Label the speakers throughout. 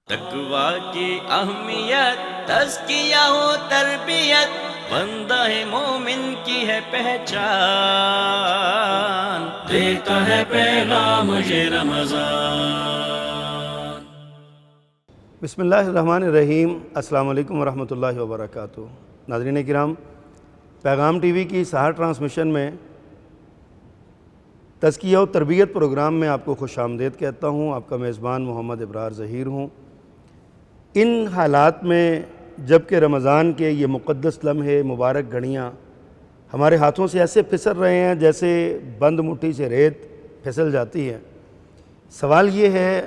Speaker 1: تقویٰ کی اہمیت تزکیہ و تربیت بندہ مومن کی ہے پہچان، دیتا ہے پیغام یہ رمضان۔
Speaker 2: بسم اللہ الرحمن الرحیم۔ السلام علیکم ورحمۃ اللہ وبرکاتہ۔ ناظرین کرام، پیغام ٹی وی کی سحر ٹرانسمیشن میں تزکیہ و تربیت پروگرام میں آپ کو خوش آمدید کہتا ہوں۔ آپ کا میزبان محمد ابرار ظہیر ہوں۔ ان حالات میں جب کہ رمضان کے یہ مقدس لمحے، مبارک گھڑیاں ہمارے ہاتھوں سے ایسے پھسل رہے ہیں جیسے بند مٹھی سے ریت پھسل جاتی ہے، سوال یہ ہے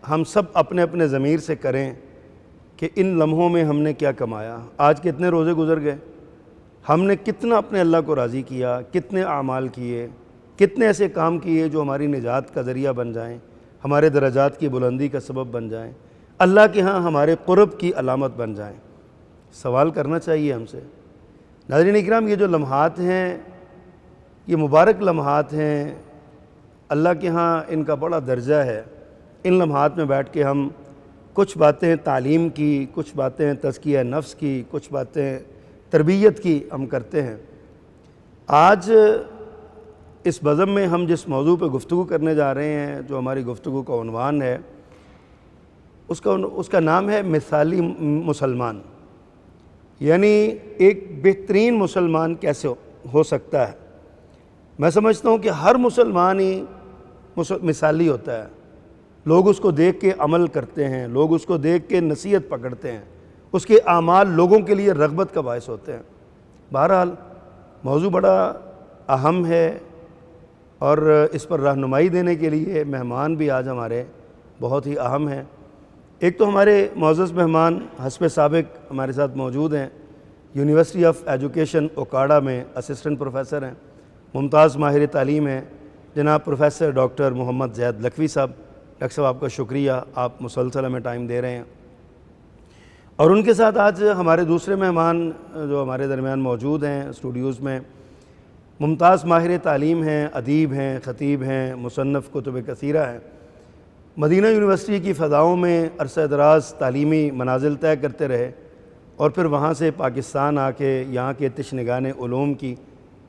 Speaker 2: ہم سب اپنے اپنے ضمیر سے کریں کہ ان لمحوں میں ہم نے کیا کمایا۔ آج کتنے روزے گزر گئے، ہم نے کتنا اپنے اللہ کو راضی کیا، کتنے اعمال کیے، کتنے ایسے کام کیے جو ہماری نجات کا ذریعہ بن جائیں، ہمارے درجات کی بلندی کا سبب بن جائیں، اللہ کے ہاں ہمارے قرب کی علامت بن جائیں۔ سوال کرنا چاہیے ہم سے۔ ناظرین اکرام، یہ جو لمحات ہیں، یہ مبارک لمحات ہیں، اللہ کے ہاں ان کا بڑا درجہ ہے۔ ان لمحات میں بیٹھ کے ہم کچھ باتیں تعلیم کی، کچھ باتیں تزکیہ نفس کی، کچھ باتیں تربیت کی ہم کرتے ہیں۔ آج اس بزم میں ہم جس موضوع پہ گفتگو کرنے جا رہے ہیں، جو ہماری گفتگو کا عنوان ہے، اس کا نام ہے مثالی مسلمان، یعنی ایک بہترین مسلمان کیسے ہو سکتا ہے۔ میں سمجھتا ہوں کہ ہر مسلمان ہی مثالی ہوتا ہے۔ لوگ اس کو دیکھ کے عمل کرتے ہیں، لوگ اس کو دیکھ کے نصیحت پکڑتے ہیں، اس کے اعمال لوگوں کے لیے رغبت کا باعث ہوتے ہیں۔ بہرحال موضوع بڑا اہم ہے اور اس پر رہنمائی دینے کے لیے مہمان بھی آج ہمارے بہت ہی اہم ہیں۔ ایک تو ہمارے معزز مہمان حسب سابق ہمارے ساتھ موجود ہیں، یونیورسٹی آف ایجوکیشن اوکاڑا میں اسسٹنٹ پروفیسر ہیں، ممتاز ماہر تعلیم ہیں، جناب پروفیسر ڈاکٹر محمد زید لکھوی صاحب۔ ڈاکٹر صاحب آپ کا شکریہ، آپ مسلسل ہمیں ٹائم دے رہے ہیں۔ اور ان کے ساتھ آج ہمارے دوسرے مہمان جو ہمارے درمیان موجود ہیں اسٹوڈیوز میں، ممتاز ماہر تعلیم ہیں، ادیب ہیں، خطیب ہیں، مصنف کتب کثیرہ ہیں، مدینہ یونیورسٹی کی فضاؤں میں عرصہ دراز تعلیمی منازل طے کرتے رہے اور پھر وہاں سے پاکستان آ کے یہاں کے تشنگان علوم کی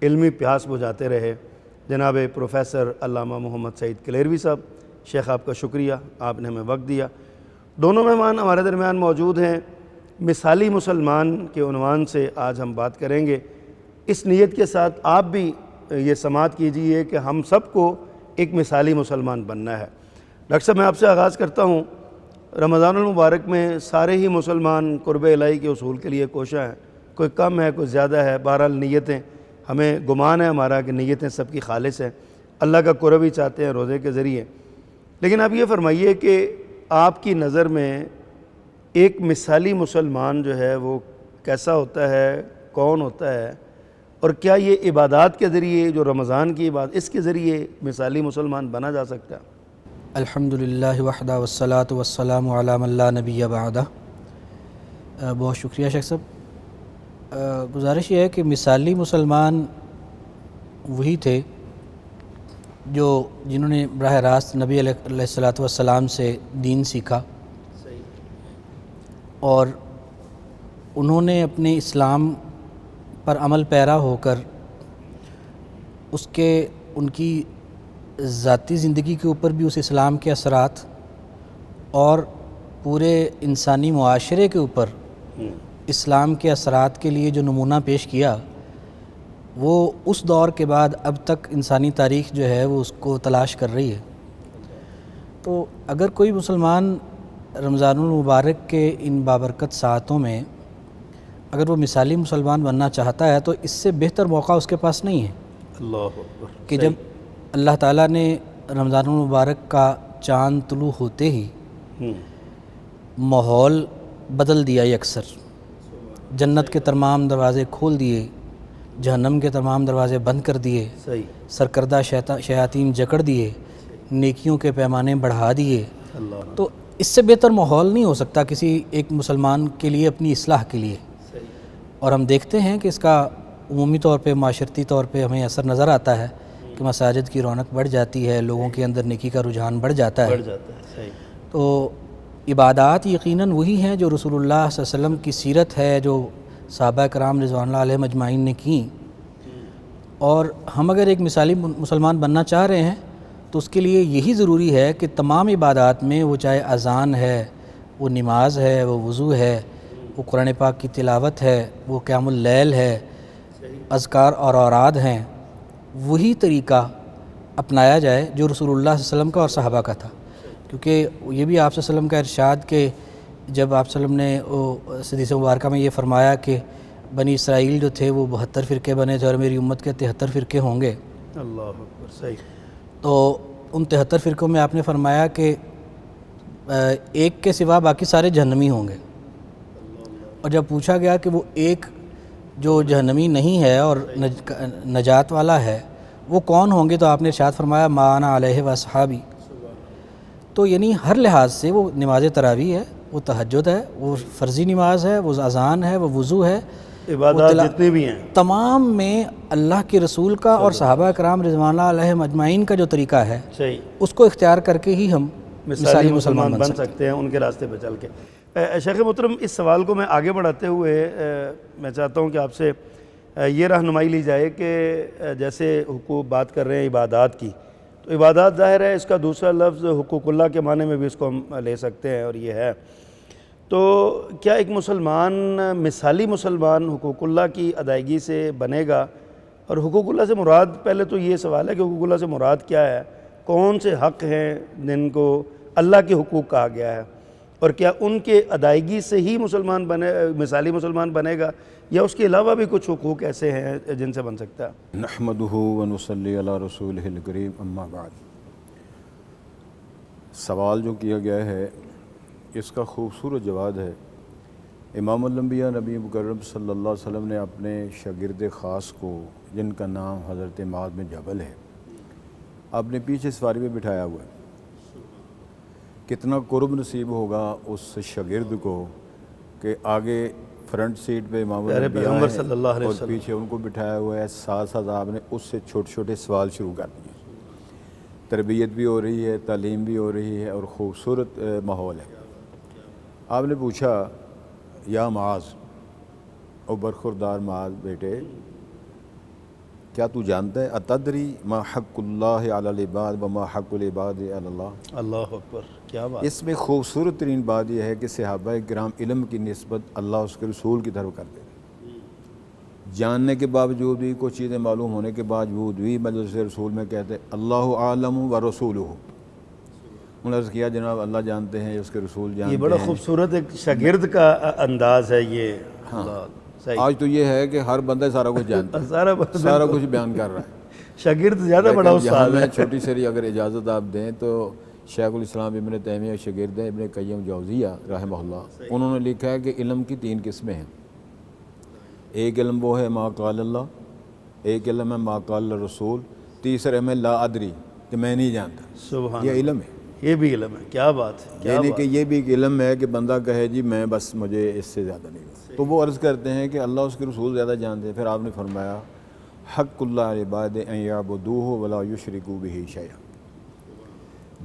Speaker 2: علمی پیاس بجھاتے رہے، جناب پروفیسر علامہ محمد سعید کلیروی صاحب۔ شیخ آپ کا شکریہ، آپ نے ہمیں وقت دیا۔ دونوں مہمان ہمارے درمیان موجود ہیں۔ مثالی مسلمان کے عنوان سے آج ہم بات کریں گے۔ اس نیت کے ساتھ آپ بھی یہ سماعت کیجئے کہ ہم سب کو ایک مثالی مسلمان بننا ہے۔ ڈاکٹر صاحب، میں آپ سے آغاز کرتا ہوں۔ رمضان المبارک میں سارے ہی مسلمان قرب الہی کے حصول کے لیے کوشاں ہیں، کوئی کم ہے، کوئی زیادہ ہے، بہرحال نیتیں، ہمیں گمان ہے ہمارا کہ نیتیں سب کی خالص ہیں، اللہ کا قرب ہی چاہتے ہیں روزے کے ذریعے۔ لیکن آپ یہ فرمائیے کہ آپ کی نظر میں ایک مثالی مسلمان جو ہے وہ کیسا ہوتا ہے، کون ہوتا ہے، اور کیا یہ عبادات کے ذریعے جو رمضان کی عبادت اس کے ذریعے مثالی مسلمان بنا جا سکتا ہے؟
Speaker 3: الحمدللہ وحدہ والصلاة والسلام علی من لا نبی بعدہ۔ بہت شکریہ شیخ صاحب۔ گزارش یہ ہے کہ مثالی مسلمان وہی تھے جنہوں نے براہ راست نبی علیہ الصلاۃ والسلام سے دین سیکھا، اور انہوں نے اپنے اسلام پر عمل پیرا ہو کر ان کی ذاتی زندگی کے اوپر بھی اس اسلام کے اثرات اور پورے انسانی معاشرے کے اوپر اسلام کے اثرات کے لیے جو نمونہ پیش کیا، وہ اس دور کے بعد اب تک انسانی تاریخ جو ہے وہ اس کو تلاش کر رہی ہے۔ تو اگر کوئی مسلمان رمضان المبارک کے ان بابرکت ساعتوں میں اگر وہ مثالی مسلمان بننا چاہتا ہے تو اس سے بہتر موقع اس کے پاس نہیں ہے
Speaker 2: اللہ اکبر،
Speaker 3: کہ جب اللہ تعالیٰ نے رمضان المبارک کا چاند طلوع ہوتے ہی ماحول بدل دیا یکسر، جنت کے تمام دروازے کھول دیے، جہنم کے تمام دروازے بند کر دیے، سرکردہ شیاطین جکڑ دیے، نیکیوں کے پیمانے بڑھا دیے۔ تو اس سے بہتر ماحول نہیں ہو سکتا کسی ایک مسلمان کے لیے اپنی اصلاح کے لیے۔ اور ہم دیکھتے ہیں کہ اس کا عمومی طور پہ، معاشرتی طور پہ ہمیں اثر نظر آتا ہے کہ مساجد کی رونق بڑھ جاتی ہے، لوگوں کے اندر نیکی کا رجحان بڑھ جاتا ہے۔ تو عبادات یقیناً وہی ہیں جو رسول اللہ صلی اللہ علیہ وسلم کی سیرت ہے، جو صحابہ کرام رضوان اللہ علیہم اجمعین نے کیں، اور ہم اگر ایک مثالی مسلمان بننا چاہ رہے ہیں تو اس کے لیے یہی ضروری ہے کہ تمام عبادات میں، وہ چاہے اذان ہے، وہ نماز ہے، وہ وضو ہے، وہ قرآن پاک کی تلاوت ہے، وہ قیام اللیل ہے، اذکار اور اوراد ہیں، وہی طریقہ اپنایا جائے جو رسول اللہ صلی اللہ علیہ وسلم کا اور صحابہ کا تھا. کیونکہ یہ بھی آپ صلی اللہ علیہ وسلم کا ارشاد کہ جب آپ صلی اللہ علیہ وسلم نے حدیث مبارکہ میں یہ فرمایا کہ بنی اسرائیل جو تھے وہ 72 فرقے بنے تھے اور میری امت کے 73 فرقے ہوں گے.
Speaker 2: اللہ اکبر. صحیح.
Speaker 3: تو ان 73 فرقوں میں آپ نے فرمایا کہ ایک کے سوا باقی سارے جہنمی ہوں گے. اور جب پوچھا گیا کہ وہ ایک جو جہنمی نہیں ہے اور نجات والا ہے وہ کون ہوں گے، تو آپ نے ارشاد فرمایا ما انا علیہ و اصحابی. تو یعنی ہر لحاظ سے وہ نماز تراویح ہے، وہ تہجد ہے، وہ فرضی نماز ہے، وہ اذان ہے، وہ وضو ہے،
Speaker 2: عبادات جتنی بھی ہیں
Speaker 3: تمام میں اللہ کے رسول کا اور صحابہ کرام رضوان اللہ علیہم اجمعین کا جو طریقہ ہے
Speaker 2: صحیح
Speaker 3: اس کو اختیار کر کے ہی ہم
Speaker 2: مثالی مسلمان بن سکتے ہیں ان کے راستے پہ چل کے. شیخ محترم، اس سوال کو میں آگے بڑھاتے ہوئے میں چاہتا ہوں کہ آپ سے یہ رہنمائی لی جائے کہ جیسے حقوق بات کر رہے ہیں عبادات کی، تو عبادات ظاہر ہے اس کا دوسرا لفظ حقوق اللہ کے معنی میں بھی اس کو ہم لے سکتے ہیں، اور یہ ہے تو کیا ایک مسلمان مثالی مسلمان حقوق اللہ کی ادائیگی سے بنے گا؟ اور حقوق اللہ سے مراد، پہلے تو یہ سوال ہے کہ حقوق اللہ سے مراد کیا ہے، کون سے حق ہیں جن کو اللہ کے حقوق کہا گیا ہے، اور کیا ان کے ادائیگی سے ہی مسلمان مثالی مسلمان بنے گا، یا اس کے علاوہ بھی کچھ حقوق ایسے ہیں جن سے بن سکتا ہے؟
Speaker 4: نحمدہ ونصلی علی رسولہ الکریم، اما بعد. سوال جو کیا گیا ہے اس کا خوبصورت جواب ہے. امام الانبیاء نبی مکرم صلی اللہ علیہ وسلم نے اپنے شاگرد خاص کو، جن کا نام حضرت معاذ بن جبل ہے، آپ نے پیچھے سواری میں بٹھایا ہوا ہے. کتنا قرب نصیب ہوگا اس شاگرد کو کہ آگے فرنٹ سیٹ پہ امام الانبیاء ہیں
Speaker 2: صلی اللہ علیہ
Speaker 4: اور
Speaker 2: وسلم
Speaker 4: پیچھے ان کو بٹھایا ہوا ہے. ساتھ ساتھ آپ نے اس سے چھوٹے چھوٹے سوال شروع کر دیے. تربیت بھی ہو رہی ہے، تعلیم بھی ہو رہی ہے، اور خوبصورت ماحول ہے. آپ نے پوچھا یا معاذ، او برخوردار معاذ بیٹے، کیا تو جانتا ہے اتدری ما حق اللہ علی العباد وما حق العباد علی اللہ؟
Speaker 2: اللہ اکبر. کیا بات.
Speaker 4: اس میں خوبصورت ترین بات یہ ہے کہ صحابہ کرام علم کی نسبت اللہ اس کے رسول کی طرف کرتے تھے. جاننے کے باوجود بھی، کچھ چیزیں معلوم ہونے کے باوجود بھی مجلس رسول میں کہتے اللہ عالم و رسولہ. انہوں نے کیا جناب اللہ جانتے ہیں، اس کے رسول جانتے ہیں.
Speaker 2: یہ بڑا خوبصورت ایک شاگرد کا انداز ہے یہ. صحیح.
Speaker 4: آج تو یہ ہے کہ ہر بندہ سارا کچھ جانتا ہے، سارا کچھ بیان کر رہا ہے.
Speaker 2: شاگرد زیادہ بڑا استاد ہے.
Speaker 4: چھوٹی سی اگر اجازت آپ دیں تو شیخ الاسلام ابن تیمیہ شاگرد ہے ابن قیم جوزیہ رحمہ اللہ. انہوں نے لکھا ہے کہ علم کی 3 قسمیں ہیں. ایک علم وہ ہے ما قال اللہ، ایک علم ہے ما قال الرسول، تیسرا علم ہے لا ادری، کہ میں نہیں جانتا.
Speaker 2: سبحان
Speaker 4: یہ علم ہے.
Speaker 2: یہ بھی علم ہے. کیا بات ہے.
Speaker 4: یعنی کہ یہ بھی ایک علم ہے کہ بندہ کہے جی میں بس مجھے اس سے زیادہ نہیں. تو وہ عرض کرتے ہیں کہ اللہ اس کے رسول زیادہ جانتے ہیں. پھر آپ نے فرمایا حق اللہ عباد ان یعبدوہ ولا یشرکوا بہ شیئا.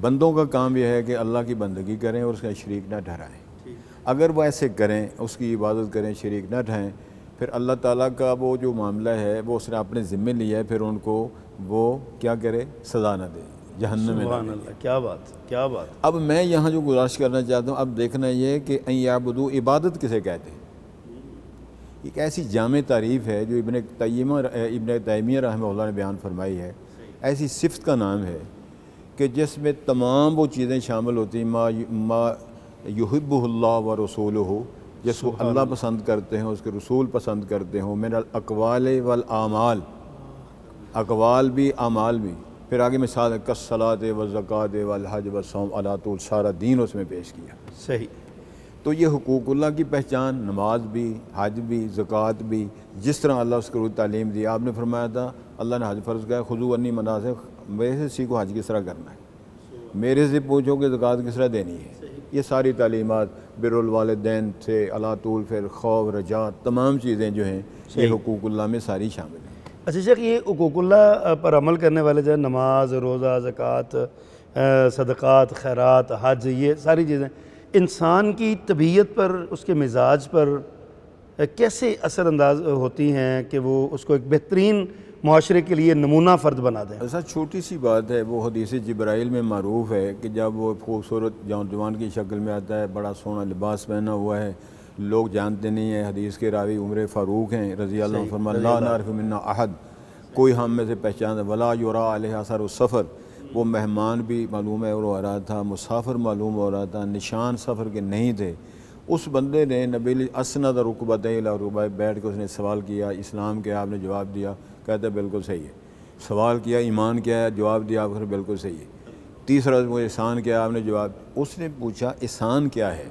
Speaker 4: بندوں کا کام یہ ہے کہ اللہ کی بندگی کریں اور اس کا شریک نہ ٹھہرائیں. اگر وہ ایسے کریں، اس کی عبادت کریں، شریک نہ ٹھہرائیں، پھر اللہ تعالیٰ کا وہ جو معاملہ ہے وہ اس نے اپنے ذمے لیا ہے، پھر ان کو وہ کیا کرے، سزا نہ دے، جہنم میں.
Speaker 2: سبحان اللہ. کیا بات. کیا بات.
Speaker 4: اب میں یہاں جو گزارش کرنا چاہتا ہوں، اب دیکھنا یہ کہ ان یعبدو عبادت کسے کہتے ہیں. ایک ایسی جامع تعریف ہے جو ابن تیمیہ رحمہ اللہ نے بیان فرمائی ہے. ایسی صفت کا نام ہے کہ جس میں تمام وہ چیزیں شامل ہوتی ہیں ما یحبہ اللہ و رسولہ، جس کو اللہ پسند کرتے ہیں، اس کے رسول پسند کرتے ہوں، من الاقوال والاعمال، اقوال بھی اعمال بھی. پھر آگے مثال ہے کالصلاۃ والزکوٰۃ والحج والصوم علی طول، سارا دین اس میں پیش کیا.
Speaker 2: صحیح.
Speaker 4: تو یہ حقوق اللہ کی پہچان، نماز بھی، حج بھی، زکوٰۃ بھی، جس طرح اللہ اس کو تعلیم دی. آپ نے فرمایا تھا اللہ نے حج فرض کیا، خذوا عنی مناسک، میرے سے سیکھو حج کس طرح کرنا ہے، میرے سے پوچھو کہ زکوٰۃ کس طرح دینی ہے. یہ ساری تعلیمات بر الوالدین سے علی طول، پھر خوف، رجا، تمام چیزیں جو ہیں یہ حقوق اللہ میں ساری شامل ہیں.
Speaker 2: اچھا شیخ، یہ حقوق اللہ پر عمل کرنے والے جو نماز، روزہ، زکوٰۃ، صدقات، خیرات، حج، یہ ساری چیزیں، انسان کی طبیعت پر، اس کے مزاج پر کیسے اثر انداز ہوتی ہیں کہ وہ اس کو ایک بہترین معاشرے کے لیے نمونہ فرد بنا دیں؟
Speaker 4: ایسا چھوٹی سی بات ہے، وہ حدیث جبرائیل میں معروف ہے کہ جب وہ خوبصورت جوان کی شکل میں آتا ہے، بڑا سونا لباس پہنا ہوا ہے، لوگ جانتے نہیں ہیں، حدیث کے راوی عمر فاروق ہیں رضی اللہ عنہ، فرمایا لا نعرف منا احد، کوئی ہم میں سے پہچان ولا یرا علیہ اثر السفر، وہ مہمان بھی معلوم ہے ہو رہا تھا، مسافر معلوم ہو رہا تھا، نشان سفر کے نہیں تھے۔ اس بندے نے نبی اسند رکبتیہ الی رکبتیہ، بیٹھ کے اس نے سوال کیا اسلام کیا، آپ نے جواب دیا، کہتا ہے بالکل صحیح ہے۔ سوال کیا ایمان کیا ہے، جواب دیا، آپ نے بالکل صحیح ہے۔ تیسرا وہ احسان کیا، آپ نے جواب، اس نے پوچھا احسان کیا ہے،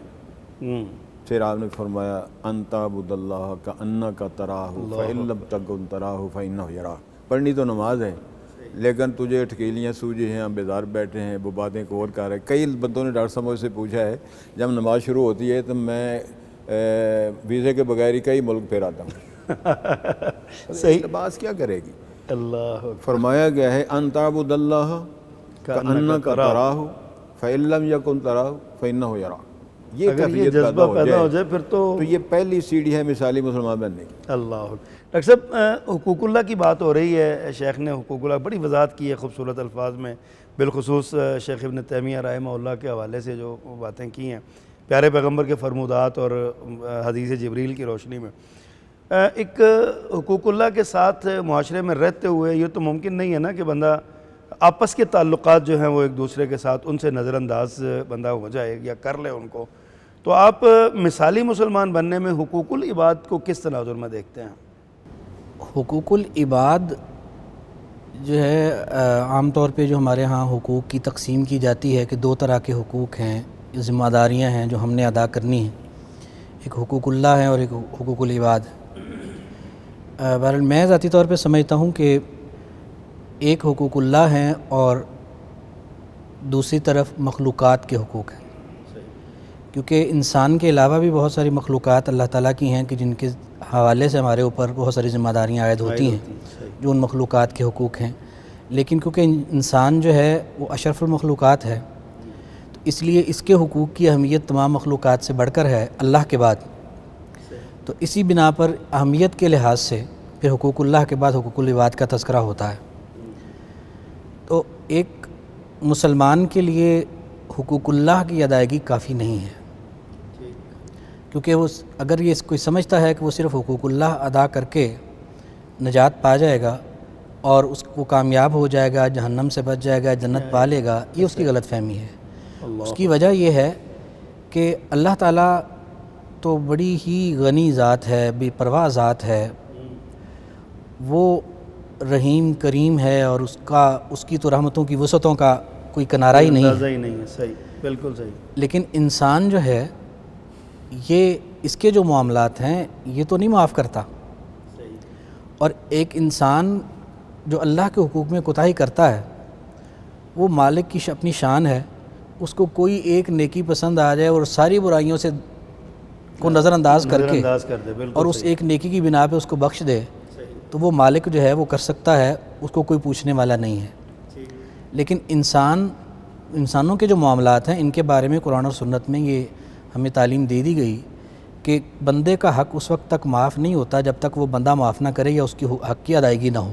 Speaker 4: پھر آپ نے فرمایا ان تعبد اللہ کأنک تراہ فإن لم تکن تراہ فإنہ یراک۔ پڑھنی تو نماز ہے لیکن تجھے ٹھکیلیاں سوجی ہیں، ہم بیدار بیٹھے ہیں، وہ باتیں غور کر رہے ہیں۔ کئی بندوں نے ڈاکٹر صاحب سے پوچھا ہے جب نماز شروع ہوتی ہے تو میں ویزے کے بغیر ہی کئی ملک پھر آتا ہوں، صحیح نماز کیا کرے گی؟
Speaker 2: اللہ
Speaker 4: فرمایا گیا ہے ان تعبد اللہ کأنک تراہ فإن لم یکن تراہ فإنہ یراک۔ یہ
Speaker 2: اگر یہ
Speaker 4: کیفیت
Speaker 2: جذبہ پیدا ہو جائے پھر تو
Speaker 4: یہ پہلی سیڑھی ہے مثالی مسلمان بننے کی۔
Speaker 2: اللہ۔ ڈاکٹر صاحب حقوق اللہ کی بات ہو رہی ہے، شیخ نے حقوق اللہ بڑی وضاحت کی ہے خوبصورت الفاظ میں، بالخصوص شیخ ابن تیمیہ رحمہ اللہ کے حوالے سے جو باتیں کی ہیں پیارے پیغمبر کے فرمودات اور حدیث جبریل کی روشنی میں۔ ایک حقوق اللہ کے ساتھ معاشرے میں رہتے ہوئے یہ تو ممکن نہیں ہے نا کہ بندہ آپس کے تعلقات جو ہیں وہ ایک دوسرے کے ساتھ ان سے نظر انداز بندہ ہو جائے یا کر لے ان کو، تو آپ مثالی مسلمان بننے میں حقوق العباد کو کس تناظر میں دیکھتے ہیں؟
Speaker 3: حقوق العباد جو ہے عام طور پہ جو ہمارے ہاں حقوق کی تقسیم کی جاتی ہے کہ دو طرح کے حقوق ہیں، ذمہ داریاں ہیں جو ہم نے ادا کرنی ہیں، ایک حقوق اللہ ہے اور ایک حقوق العباد۔ بہرحال میں ذاتی طور پہ سمجھتا ہوں کہ ایک حقوق اللہ ہیں اور دوسری طرف مخلوقات کے حقوق ہیں، کیونکہ انسان کے علاوہ بھی بہت ساری مخلوقات اللہ تعالیٰ کی ہیں کہ جن کے حوالے سے ہمارے اوپر بہت ساری ذمہ داریاں عائد ہوتی ہیں جو ان مخلوقات کے حقوق ہیں، لیکن کیونکہ انسان جو ہے وہ اشرف المخلوقات ہے تو اس لیے اس کے حقوق کی اہمیت تمام مخلوقات سے بڑھ کر ہے اللہ کے بعد، تو اسی بنا پر اہمیت کے لحاظ سے پھر حقوق اللہ کے بعد حقوق العباد کا تذکرہ ہوتا ہے۔ تو ایک مسلمان کے لیے حقوق اللہ کی ادائیگی کافی نہیں ہے، کیونکہ وہ اگر یہ کوئی سمجھتا ہے کہ وہ صرف حقوق اللہ ادا کر کے نجات پا جائے گا اور اس کو کامیاب ہو جائے گا، جہنم سے بچ جائے گا، جنت پا لے گا، یہ اس کی غلط فہمی ہے۔ اس کی وجہ یہ ہے کہ اللہ تعالیٰ تو بڑی ہی غنی ذات ہے، بے پرواہ ذات ہے، وہ رحیم کریم ہے اور اس کی تو رحمتوں کی وسعتوں کا کوئی کنارہ ہی نہیں ہے۔
Speaker 2: اندازہ ہی نہیں ہے، صحیح، بالکل صحیح۔
Speaker 3: لیکن انسان جو ہے یہ اس کے جو معاملات ہیں یہ تو نہیں معاف کرتا، اور ایک انسان جو اللہ کے حقوق میں کوتاہی کرتا ہے وہ مالک کی اپنی شان ہے، اس کو کوئی ایک نیکی پسند آ جائے اور ساری برائیوں سے کو نظر انداز کر کے اور اس ایک نیکی کی بنا پہ اس کو بخش دے، تو وہ مالک جو ہے وہ کر سکتا ہے، اس کو کوئی پوچھنے والا نہیں ہے۔ لیکن انسانوں کے جو معاملات ہیں ان کے بارے میں قرآن اور سنت میں یہ ہمیں تعلیم دے دی گئی کہ بندے کا حق اس وقت تک معاف نہیں ہوتا جب تک وہ بندہ معاف نہ کرے یا اس کی حق کی ادائیگی نہ ہو۔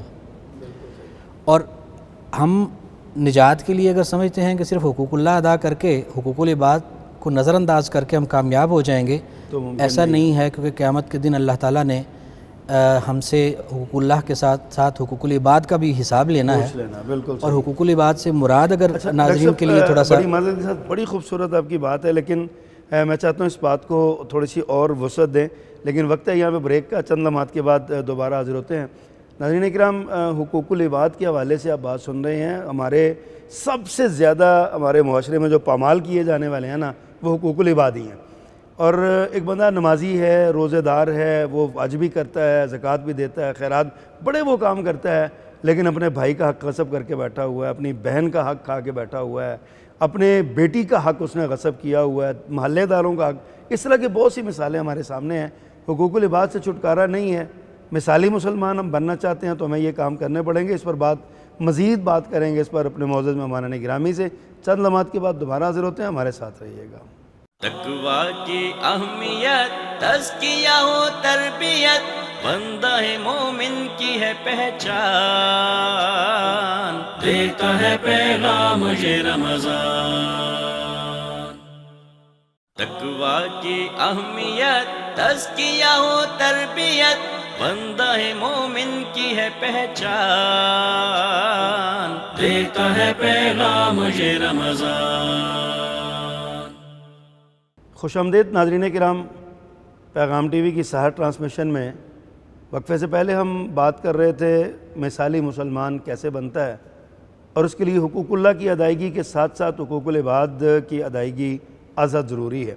Speaker 3: اور ہم نجات کے لیے اگر سمجھتے ہیں کہ صرف حقوق اللہ ادا کر کے حقوق العباد کو نظر انداز کر کے ہم کامیاب ہو جائیں گے، ایسا نہیں ہے، کیونکہ قیامت کے دن اللہ تعالیٰ نے ہم سے حقوق اللہ کے ساتھ ساتھ حقوق العباد کا بھی حساب لینا ہے، اور حقوق العباد سے مراد اگر ناظرین کے لیے تھوڑا سا
Speaker 2: بڑی معذرت کے ساتھ بڑی خوبصورت آپ کی بات ہے، لیکن میں چاہتا ہوں اس بات کو تھوڑی سی اور وسعت دیں، لیکن وقت ہے یہاں پہ بریک کا، چند لمحات کے بعد دوبارہ حاضر ہوتے ہیں۔ ناظرین کرام، حقوق العباد کے حوالے سے آپ بات سن رہے ہیں، ہمارے سب سے زیادہ ہمارے معاشرے میں جو پامال کیے جانے والے ہیں نا وہ حقوق العباد ہی ہیں۔ اور ایک بندہ نمازی ہے، روزے دار ہے، وہ حج بھی کرتا ہے، زکوٰۃ بھی دیتا ہے، خیرات بڑے وہ کام کرتا ہے، لیکن اپنے بھائی کا حق غصب کر کے بیٹھا ہوا ہے، اپنی بہن کا حق کھا کے بیٹھا ہوا ہے، اپنے بیٹی کا حق اس نے غصب کیا ہوا ہے، محلے داروں کا حق، اس طرح کی بہت سی مثالیں ہمارے سامنے ہیں۔ حقوق العباد سے چھٹکارا نہیں ہے۔ مثالی مسلمان ہم بننا چاہتے ہیں تو ہمیں یہ کام کرنے پڑیں گے۔ اس پر مزید بات کریں گے اس پر اپنے معزز مہمان گرامی سے۔ چند لمحات کے بعد دوبارہ حاضر ہوتے ہیں، ہمارے ساتھ رہیے گا۔
Speaker 1: تقوی کی اہمیت تزکیہ ہو تربیت بندہ مومن کی ہے پہچان دیتا ہے پیغام یہ رمضان تقوی کی اہمیت تزکیہ ہو تربیت بندہ مومن کی ہے پہچان دیتا ہے پیغام یہ رمضان
Speaker 2: خوش آمدید ناظرین کرام، پیغام ٹی وی کی سحر ٹرانسمیشن میں وقفے سے پہلے ہم بات کر رہے تھے مثالی مسلمان کیسے بنتا ہے، اور اس کے لیے حقوق اللہ کی ادائیگی کے ساتھ ساتھ حقوق العباد کی ادائیگی ازحد ضروری ہے۔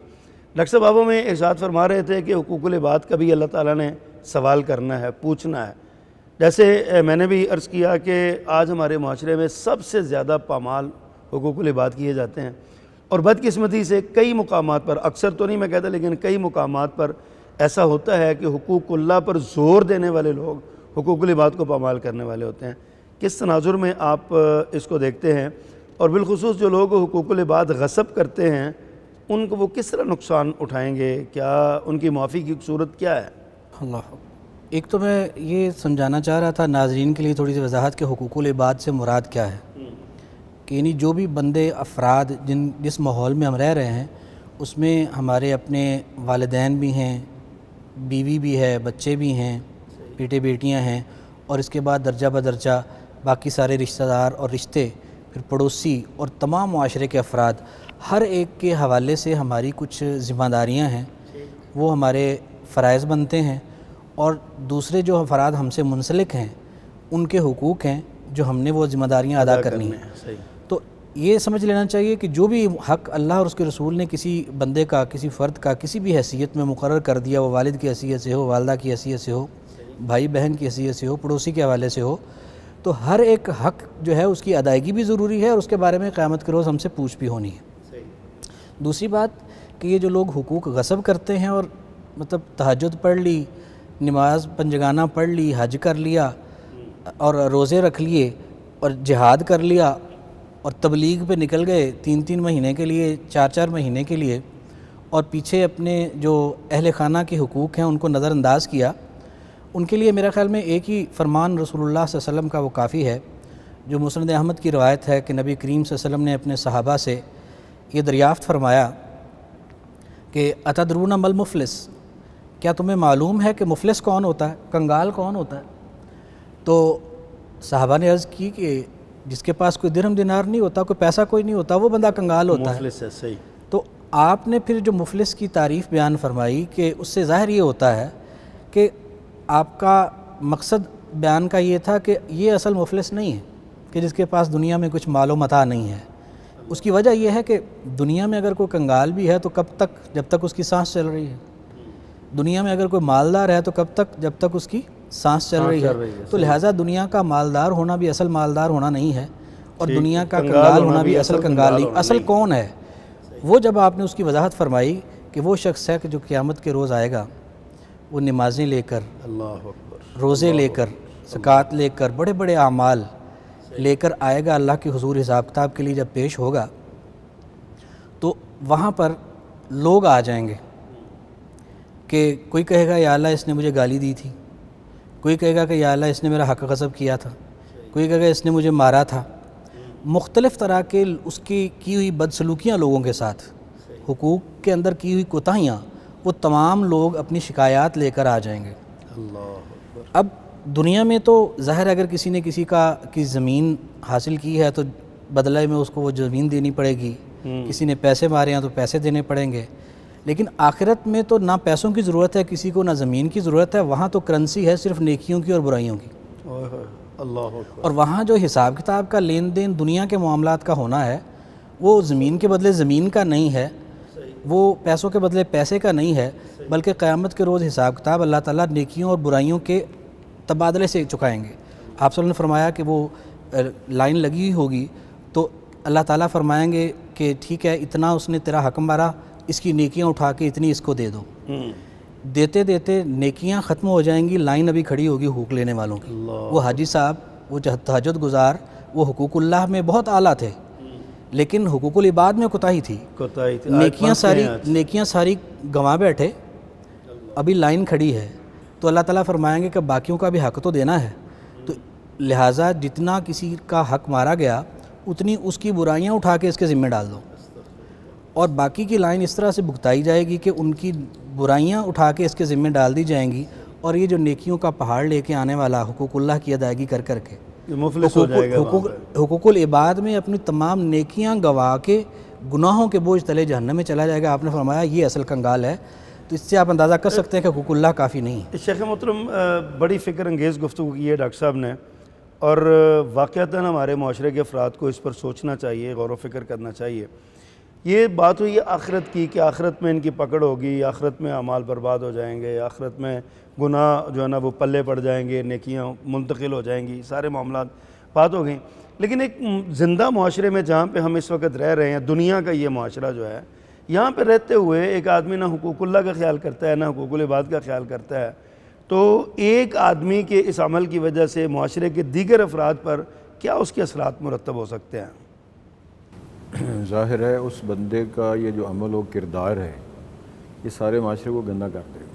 Speaker 2: ڈاکٹر صاحب آپ ہمیں ارشاد فرما رہے تھے کہ حقوق العباد کا بھی اللہ تعالیٰ نے سوال کرنا ہے، پوچھنا ہے۔ جیسے میں نے بھی عرض کیا کہ آج ہمارے معاشرے میں سب سے زیادہ پامال حقوق العباد کیے جاتے ہیں، اور بدقسمتی سے کئی مقامات پر، اکثر تو نہیں میں کہتا لیکن کئی مقامات پر ایسا ہوتا ہے کہ حقوق اللہ پر زور دینے والے لوگ حقوق العباد کو پامال کرنے والے ہوتے ہیں۔ کس تناظر میں آپ اس کو دیکھتے ہیں، اور بالخصوص جو لوگ حقوق العباد غصب کرتے ہیں ان کو وہ کس طرح نقصان اٹھائیں گے؟ کیا ان کی معافی کی صورت کیا ہے؟
Speaker 3: اللہ، ایک تو میں یہ سمجھانا چاہ رہا تھا ناظرین کے لیے تھوڑی سی وضاحت کہ حقوق العباد سے مراد کیا ہے، کہ یعنی جو بھی بندے افراد جس ماحول میں ہم رہ رہے ہیں اس میں ہمارے اپنے والدین بھی ہیں، بیوی بھی ہے، بچے بھی ہیں، بیٹے بیٹیاں ہیں، اور اس کے بعد درجہ بدرجہ باقی سارے رشتہ دار اور رشتے، پھر پڑوسی اور تمام معاشرے کے افراد، ہر ایک کے حوالے سے ہماری کچھ ذمہ داریاں ہیں، وہ ہمارے فرائض بنتے ہیں، اور دوسرے جو افراد ہم سے منسلک ہیں ان کے حقوق ہیں جو ہم نے وہ ذمہ داریاں ادا کرنی ہیں۔ تو یہ سمجھ لینا چاہیے کہ جو بھی حق اللہ اور اس کے رسول نے کسی بندے کا، کسی فرد کا کسی بھی حیثیت میں مقرر کر دیا، وہ والد کی حیثیت سے ہو، والدہ کی حیثیت سے ہو، بھائی بہن کی حیثیت سے ہو، پڑوسی کے حوالے سے ہو، تو ہر ایک حق جو ہے اس کی ادائیگی بھی ضروری ہے، اور اس کے بارے میں قیامت کے روز ہم سے پوچھ بھی ہونی ہے۔ دوسری بات کہ یہ جو لوگ حقوق غصب کرتے ہیں، اور مطلب تہجد پڑھ لی، نماز پنجگانہ پڑھ لی، حج کر لیا، اور روزے رکھ لیے، اور جہاد کر لیا، اور تبلیغ پہ نکل گئے 3 مہینے کے لیے، 4 مہینے کے لیے، اور پیچھے اپنے جو اہل خانہ کے حقوق ہیں ان کو نظر انداز کیا، ان کے لیے میرا خیال میں ایک ہی فرمان رسول اللہ صلی اللہ علیہ وسلم کا وہ کافی ہے، جو مسند احمد کی روایت ہے کہ نبی کریم صلی اللہ علیہ وسلم نے اپنے صحابہ سے یہ دریافت فرمایا کہ اتدرون مل مفلس، کیا تمہیں معلوم ہے کہ مفلس کون ہوتا ہے، کنگال کون ہوتا ہے؟ تو صحابہ نے عرض کی کہ جس کے پاس کوئی درہم دینار نہیں ہوتا، کوئی پیسہ کوئی نہیں ہوتا، وہ بندہ کنگال ہوتا ہے۔
Speaker 2: مفلس ہے، صحیح۔
Speaker 3: تو آپ نے پھر جو مفلس کی تعریف بیان فرمائی کہ اس سے ظاہر یہ ہوتا ہے کہ آپ کا مقصد بیان کا یہ تھا کہ یہ اصل مفلس نہیں ہے کہ جس کے پاس دنیا میں کچھ مال و متاع نہیں ہے۔ اس کی وجہ یہ ہے کہ دنیا میں اگر کوئی کنگال بھی ہے تو کب تک؟ جب تک اس کی سانس چل رہی ہے۔ دنیا میں اگر کوئی مالدار ہے تو کب تک؟ جب تک اس کی سانس چل رہی ہے۔ تو لہٰذا دنیا کا مالدار ہونا بھی اصل مالدار ہونا نہیں ہے، اور دنیا کا کنگال ہونا بھی اصل کنگال نہیں۔ اصل کون ہے؟ وہ جب آپ نے اس کی وضاحت فرمائی کہ وہ شخص ہے کہ جو قیامت کے روز آئے گا، وہ نمازیں لے کر،
Speaker 2: اللہ اکبر،
Speaker 3: روزے لے کر، زکوٰۃ لے کر، بڑے بڑے اعمال لے کر آئے گا اللہ کے حضور حساب کتاب کے لیے جب پیش ہوگا، تو وہاں پر لوگ آ جائیں گے کہ کوئی کہے گا یا اللہ اس نے مجھے گالی دی تھی، کوئی کہے گا کہ یا اللہ اس نے میرا حق غصب کیا تھا، کوئی کہے گا اس نے مجھے مارا تھا۔ مختلف طرح کے اس کی ہوئی بدسلوکیاں لوگوں کے ساتھ، حقوق کے اندر کی ہوئی کوتاہیاں، وہ تمام لوگ اپنی شکایات لے کر آ جائیں گے۔ اب دنیا میں تو ظاہر اگر کسی نے کی زمین حاصل کی ہے تو بدلے میں اس کو وہ زمین دینی پڑے گی، کسی نے پیسے مارے ہیں تو پیسے دینے پڑیں گے، لیکن آخرت میں تو نہ پیسوں کی ضرورت ہے کسی کو، نہ زمین کی ضرورت ہے، وہاں تو کرنسی ہے صرف نیکیوں کی اور برائیوں کی۔ اور وہاں جو حساب کتاب کا لین دین دنیا کے معاملات کا ہونا ہے، وہ زمین کے بدلے زمین کا نہیں ہے، وہ پیسوں کے بدلے پیسے کا نہیں ہے، بلکہ قیامت کے روز حساب کتاب اللہ تعالیٰ نیکیوں اور برائیوں کے تبادلے سے چکائیں گے۔ آپ صلی اللہ علیہ وسلم نے فرمایا کہ وہ لائن لگی ہوئی ہوگی تو اللہ تعالیٰ فرمائیں گے کہ ٹھیک ہے اتنا اس نے تیرا حق مارا، اس کی نیکیاں اٹھا کے اتنی اس کو دے دو۔ دیتے دیتے نیکیاں ختم ہو جائیں گی، لائن ابھی کھڑی ہوگی حقوق لینے والوں کی۔ وہ حاجی صاحب، وہ تہجد گزار، وہ حقوق اللہ میں بہت اعلیٰ تھے، لیکن حقوق العباد میں کوتاہی تھی،
Speaker 2: کوتاہی تھی،
Speaker 3: نیکیاں ساری گنوا بیٹھے، ابھی لائن کھڑی ہے، تو اللہ تعالیٰ فرمائیں گے کہ باقیوں کا بھی حق تو دینا ہے، تو لہٰذا جتنا کسی کا حق مارا گیا اتنی اس کی برائیاں اٹھا کے اس کے ذمہ ڈال دو، اور باقی کی لائن اس طرح سے بھگتائی جائے گی کہ ان کی برائیاں اٹھا کے اس کے ذمہ ڈال دی جائیں گی، اور یہ جو نیکیوں کا پہاڑ لے کے آنے والا حقوق اللہ کی ادائیگی کر کر کے
Speaker 2: مفلس ہو جائے گا وہاں پہ۔
Speaker 3: حقوق العباد میں اپنی تمام نیکیاں گوا کے گناہوں کے بوجھ تلے جہنم میں چلا جائے گا۔ آپ نے فرمایا یہ اصل کنگال ہے، تو اس سے آپ اندازہ کر سکتے ہیں کہ حقوق اللہ کافی نہیں ہے۔
Speaker 2: شیخ محترم بڑی فکر انگیز گفتگو کی ہے ڈاکٹر صاحب نے، اور واقعتاً ہمارے معاشرے کے افراد کو اس پر سوچنا چاہیے، غور و فکر کرنا چاہیے۔ یہ بات ہوئی ہے آخرت کی کہ آخرت میں ان کی پکڑ ہوگی، آخرت میں اعمال برباد ہو جائیں گے، آخرت میں گناہ جو ہے نا وہ پلے پڑ جائیں گے، نیکیاں منتقل ہو جائیں گی، سارے معاملات بات ہو گئیں۔ لیکن ایک زندہ معاشرے میں جہاں پہ ہم اس وقت رہ رہے ہیں، دنیا کا یہ معاشرہ جو ہے، یہاں پہ رہتے ہوئے ایک آدمی نہ حقوق اللہ کا خیال کرتا ہے نہ حقوق العباد کا خیال کرتا ہے، تو ایک آدمی کے اس عمل کی وجہ سے معاشرے کے دیگر افراد پر کیا اس کے اثرات مرتب ہو سکتے ہیں؟
Speaker 4: ظاہر ہے اس بندے کا یہ جو عمل و کردار ہے یہ سارے معاشرے کو گندہ کر دے گا۔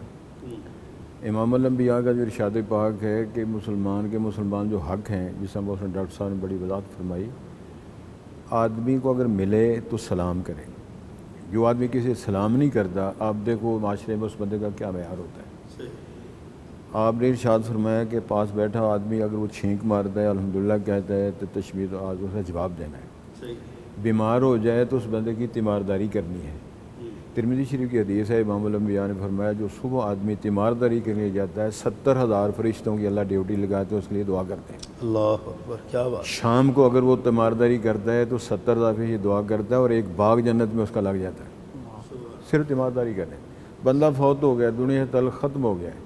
Speaker 4: امام الانبیاء کا جو ارشاد پاک ہے کہ مسلمان جو حق ہیں، جس طرح اس نے ڈاکٹر صاحب نے بڑی وضاحت فرمائی، آدمی کو اگر ملے تو سلام کرے، جو آدمی کسی سلام نہیں کرتا، آپ دیکھو معاشرے میں اس بندے کا کیا معیار ہوتا ہے۔ آپ نے ارشاد فرمایا کہ پاس بیٹھا آدمی اگر وہ چھینک مارتا ہے، الحمدللہ کہتا ہے، تو تشمیت آج اسے جواب دینا ہے۔ بیمار ہو جائے تو اس بندے کی تیمارداری کرنی ہے۔ ترمذی شریف کی حدیث ہے، امام الانبیاء نے فرمایا جو صبح آدمی تیمارداری کرنے جاتا ہے 70,000 فرشتوں کی اللہ ڈیوٹی لگاتے ہیں، اس کے لیے دعا کرتے ہیں۔
Speaker 2: اللہ اکبر، کیا بات۔
Speaker 4: شام کو اگر وہ تیمارداری کرتا ہے تو 70,000 فرشتے دعا کرتا ہے، اور ایک باغ جنت میں اس کا لگ جاتا ہے، صرف تیمارداری کرنے۔ بندہ فوت ہو گیا، دنیا تعلق ختم ہو گیا ہے،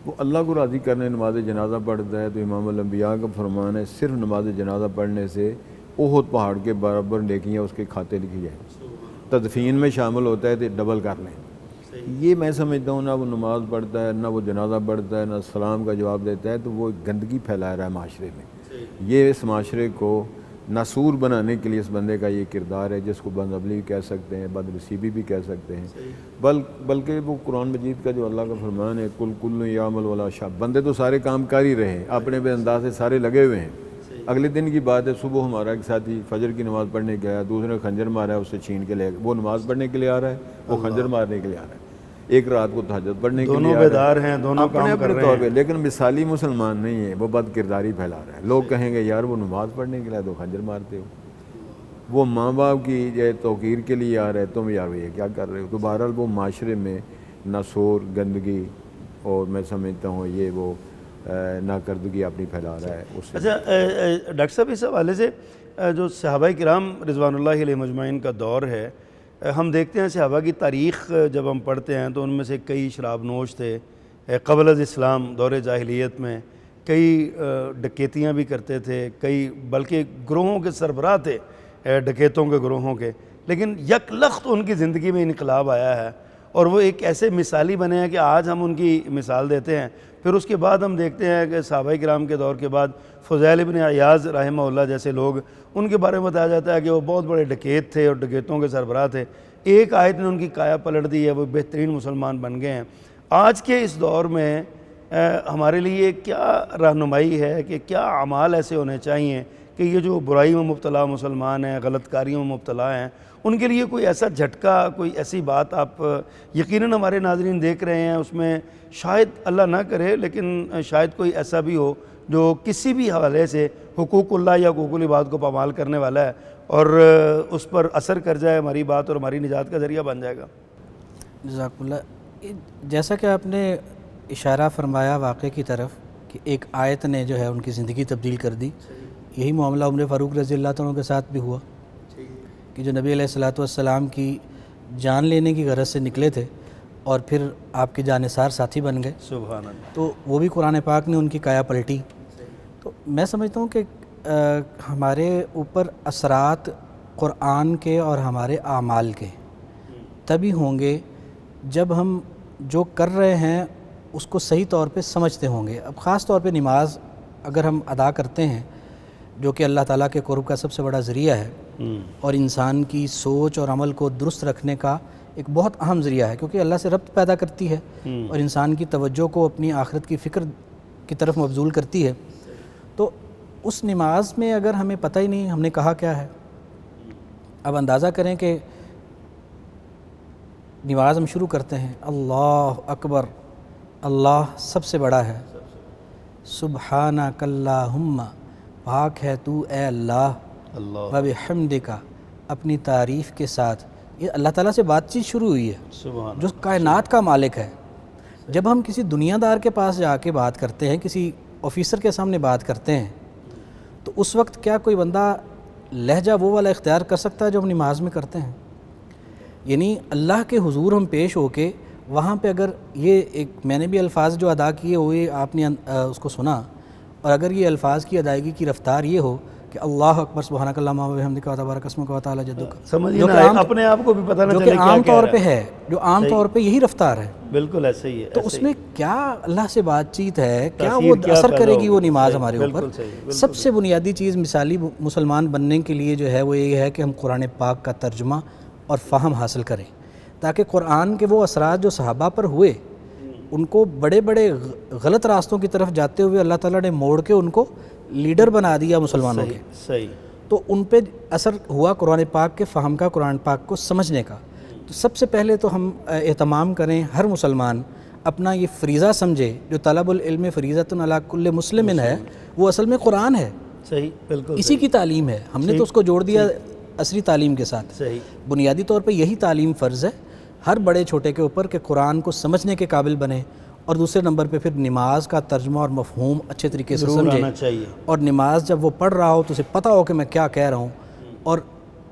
Speaker 4: وہ اللہ کو راضی کرنے نماز جنازہ پڑھتا ہے، تو امام الانبیاء کا فرمان ہے صرف نماز جنازہ پڑھنے سے احد پہاڑ کے برابر نیکیاں اس کے کھاتے لکھی جائیں۔ تدفین میں شامل ہوتا ہے تو ڈبل کر لیں۔ یہ میں سمجھتا ہوں نہ وہ نماز پڑھتا ہے، نہ وہ جنازہ پڑھتا ہے، نہ سلام کا جواب دیتا ہے، تو وہ گندگی پھیلا رہا ہے معاشرے میں۔ یہ اس معاشرے کو ناسور بنانے کے لیے اس بندے کا یہ کردار ہے، جس کو بدعملی بھی کہہ سکتے ہیں، بدنصیبی بھی کہہ سکتے ہیں، بلکہ وہ قرآن مجید کا جو اللہ کا فرمان ہے کل یعمل ولا شاء، بندے تو سارے کام کر ہی رہے ہیں، اپنے بے انداز سے سارے لگے ہوئے ہیں۔ اگلے دن کی بات ہے، صبح ہمارا ایک ساتھی فجر کی نماز پڑھنے گیا، دوسرے نے خنجر مارا ہے، اسے چھین کے لے گیا۔ وہ نماز پڑھنے کے لیے آ رہا ہے، وہ خنجر مارنے کے لیے آ رہا ہے۔ ایک رات کو تہجد پڑھنے کے لیے
Speaker 2: دونوں بیدار ہیں، دونوں کام کر رہے ہیں،
Speaker 4: لیکن مثالی مسلمان نہیں ہے، وہ بد کرداری پھیلا رہا ہے۔ لوگ کہیں گے یار وہ نماز پڑھنے کے لیے تو خنجر مارتے ہو، وہ ماں باپ کی توقیر کے لیے آ رہا ہے، تم یار یہ کیا کر رہے ہو؟ تو بہرحال وہ معاشرے میں ناسور، گندگی، اور میں سمجھتا ہوں یہ وہ ناکردگی اپنی پھیلا رہا ہے اس سے۔
Speaker 2: اچھا ڈاکٹر صاحب، اس حوالے سے جو صحابہ کرام رضوان اللہ علیہ مجمعین کا دور ہے، ہم دیکھتے ہیں صحابہ کی تاریخ جب ہم پڑھتے ہیں تو ان میں سے کئی شراب نوش تھے قبل از اسلام، دور جاہلیت میں کئی ڈکیتیاں بھی کرتے تھے، کئی بلکہ گروہوں کے سربراہ تھے، ڈکیتوں کے گروہوں کے، لیکن یک لخت ان کی زندگی میں انقلاب آیا ہے، اور وہ ایک ایسے مثالی بنے ہیں کہ آج ہم ان کی مثال دیتے ہیں۔ پھر اس کے بعد ہم دیکھتے ہیں کہ صحابہ کرام کے دور کے بعد فضیل ابن عیاض رحمہ اللہ جیسے لوگ، ان کے بارے میں بتایا جاتا ہے کہ وہ بہت بڑے ڈکیت تھے اور ڈکیتوں کے سربراہ تھے، ایک آیت نے ان کی کایا پلٹ دی ہے، وہ بہترین مسلمان بن گئے ہیں۔ آج کے اس دور میں ہمارے لیے کیا رہنمائی ہے کہ کیا اعمال ایسے ہونے چاہیے کہ یہ جو برائی میں مبتلا مسلمان ہیں، غلط کاریوں میں مبتلا ہیں، ان کے لیے کوئی ایسا جھٹکا، کوئی ایسی بات آپ یقیناً ہمارے ناظرین دیکھ رہے ہیں، اس میں شاید اللہ نہ کرے لیکن شاید کوئی ایسا بھی ہو جو کسی بھی حوالے سے حقوق اللہ یا حقوق العباد کو پامال کرنے والا ہے اور اس پر اثر کر جائے ہماری بات اور ہماری نجات کا ذریعہ بن جائے گا؟
Speaker 3: جزاک اللہ۔ جیسا کہ آپ نے اشارہ فرمایا واقعے کی طرف کہ ایک آیت نے جو ہے ان کی زندگی تبدیل کر دی، یہی معاملہ عمر فاروق رضی اللہ عنہ کے ساتھ بھی ہوا کہ جو نبی علیہ الصلوۃ والسلام کی جان لینے کی غرض سے نکلے تھے اور پھر آپ کے جانثار ساتھی بن گئے،
Speaker 2: سبحان اللہ۔
Speaker 3: تو وہ بھی قرآن پاک نے ان کی کایا پلٹی۔ تو میں سمجھتا ہوں کہ ہمارے اوپر اثرات قرآن کے اور ہمارے اعمال کے تبھی ہوں گے جب ہم جو کر رہے ہیں اس کو صحیح طور پہ سمجھتے ہوں گے۔ اب خاص طور پہ نماز اگر ہم ادا کرتے ہیں، جو کہ اللہ تعالیٰ کے قرب کا سب سے بڑا ذریعہ ہے اور انسان کی سوچ اور عمل کو درست رکھنے کا ایک بہت اہم ذریعہ ہے، کیونکہ اللہ سے ربط پیدا کرتی ہے اور انسان کی توجہ کو اپنی آخرت کی فکر کی طرف مبذول کرتی ہے۔ تو اس نماز میں اگر ہمیں پتہ ہی نہیں ہم نے کہا کیا ہے، اب اندازہ کریں کہ نماز ہم شروع کرتے ہیں اللہ اکبر، اللہ سب سے بڑا ہے، سبحانک اللہم، پاک ہے تو اے اللہ،
Speaker 2: اللہ
Speaker 3: وبحمدک، اپنی تعریف کے ساتھ۔ یہ اللہ تعالیٰ سے بات چیت شروع ہوئی ہے
Speaker 2: سبحان
Speaker 3: جو کائنات کا مالک ہے۔ جب ہم کسی دنیا دار کے پاس جا کے بات کرتے ہیں، کسی آفیسر کے سامنے بات کرتے ہیں، تو اس وقت کیا کوئی بندہ لہجہ وہ والا اختیار کر سکتا ہے جو ہم نماز میں کرتے ہیں؟ یعنی اللہ کے حضور ہم پیش ہو کے وہاں پہ اگر یہ ایک میں نے بھی الفاظ جو ادا کیے ہوئے آپ نے اس کو سنا، اور اگر یہ الفاظ کی ادائیگی کی رفتار یہ ہو کہ اللہ اکبر سبحانک اللہم وبحمدک وتبارک اسمک وتعالی جدک،
Speaker 2: سمجھ نہ آئے، اپنے آپ کو بھی پتہ نہ
Speaker 3: جو
Speaker 2: چلے
Speaker 3: کہ
Speaker 2: کیا
Speaker 3: عام
Speaker 2: کہہ
Speaker 3: طور
Speaker 2: رہا
Speaker 3: پہ ہے، جو عام طور پہ یہی رفتار ہے،
Speaker 2: بالکل ایسے ہی ہے۔
Speaker 3: تو اس میں کیا اللہ سے بات چیت ہے، کیا
Speaker 2: تاثیر
Speaker 3: وہ
Speaker 2: کیا
Speaker 3: اثر
Speaker 2: پیدا
Speaker 3: کرے گی وہ
Speaker 2: ہوگی؟
Speaker 3: نماز
Speaker 2: صحیح،
Speaker 3: ہمارے
Speaker 2: بالکل
Speaker 3: اوپر؟
Speaker 2: صحیح، بالکل
Speaker 3: سب سے بنیادی چیز مثالی مسلمان بننے کے لیے جو ہے وہ یہ ہے کہ ہم قرآن پاک کا ترجمہ اور فہم حاصل کریں، تاکہ قرآن کے وہ اثرات جو صحابہ پر ہوئے ان کو بڑے بڑے غلط راستوں کی طرف جاتے ہوئے اللہ تعالیٰ نے موڑ کے ان کو لیڈر بنا دیا مسلمانوں کے،
Speaker 2: صحیح،
Speaker 3: تو ان پہ اثر ہوا قرآن پاک کے فہم کا، قرآن پاک کو سمجھنے کا۔ تو سب سے پہلے تو ہم اہتمام کریں، ہر مسلمان اپنا یہ فریضہ سمجھے جو طلب العلم فریضۃ علی کل مسلم ہے، وہ اصل میں قرآن ہے،
Speaker 2: صحیح، بالکل
Speaker 3: اسی کی تعلیم ہے۔ ہم نے تو اس کو جوڑ دیا عصری تعلیم کے ساتھ۔
Speaker 2: صحیح،
Speaker 3: بنیادی طور پہ یہی تعلیم فرض ہے ہر بڑے چھوٹے کے اوپر کہ قرآن کو سمجھنے کے قابل بنے، اور دوسرے نمبر پہ پھر نماز کا ترجمہ اور مفہوم اچھے طریقے سے
Speaker 2: ضرور
Speaker 3: سمجھے،
Speaker 2: آنا چاہیے۔
Speaker 3: اور نماز جب وہ پڑھ رہا ہو تو اسے پتہ ہو کہ میں کیا کہہ رہا ہوں، اور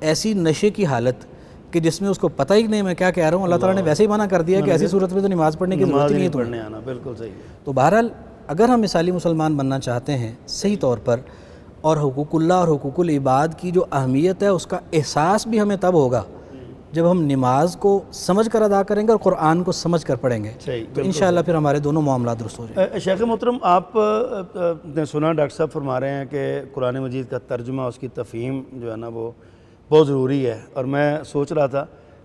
Speaker 3: ایسی نشے کی حالت کہ جس میں اس کو پتہ ہی نہیں میں کیا کہہ رہا ہوں، اللہ تعالیٰ نے ویسے ہی منع کر دیا کہ ایسی صورت میں تو نماز پڑھنے کی ضرورت ہی نہیں ہے تمہیں۔
Speaker 2: پڑھنے آنا، بالکل صحیح ہے۔
Speaker 3: تو بہرحال اگر ہم مثالی مسلمان بننا چاہتے ہیں صحیح طور پر، اور حقوق اللہ اور حقوق العباد کی جو اہمیت ہے اس کا احساس بھی ہمیں تب ہوگا جب ہم نماز کو سمجھ کر ادا کریں گے اور قرآن کو سمجھ کر پڑھیں گے، تو انشاءاللہ پھر ہمارے دونوں معاملات درست ہو جائیں گے۔
Speaker 2: شیخ محترم، آپ نے سنا ڈاکٹر صاحب فرما رہے ہیں کہ قرآن مجید کا ترجمہ، اس کی تفہیم جو ہے نا وہ بہت ضروری ہے، اور میں سوچ رہا تھا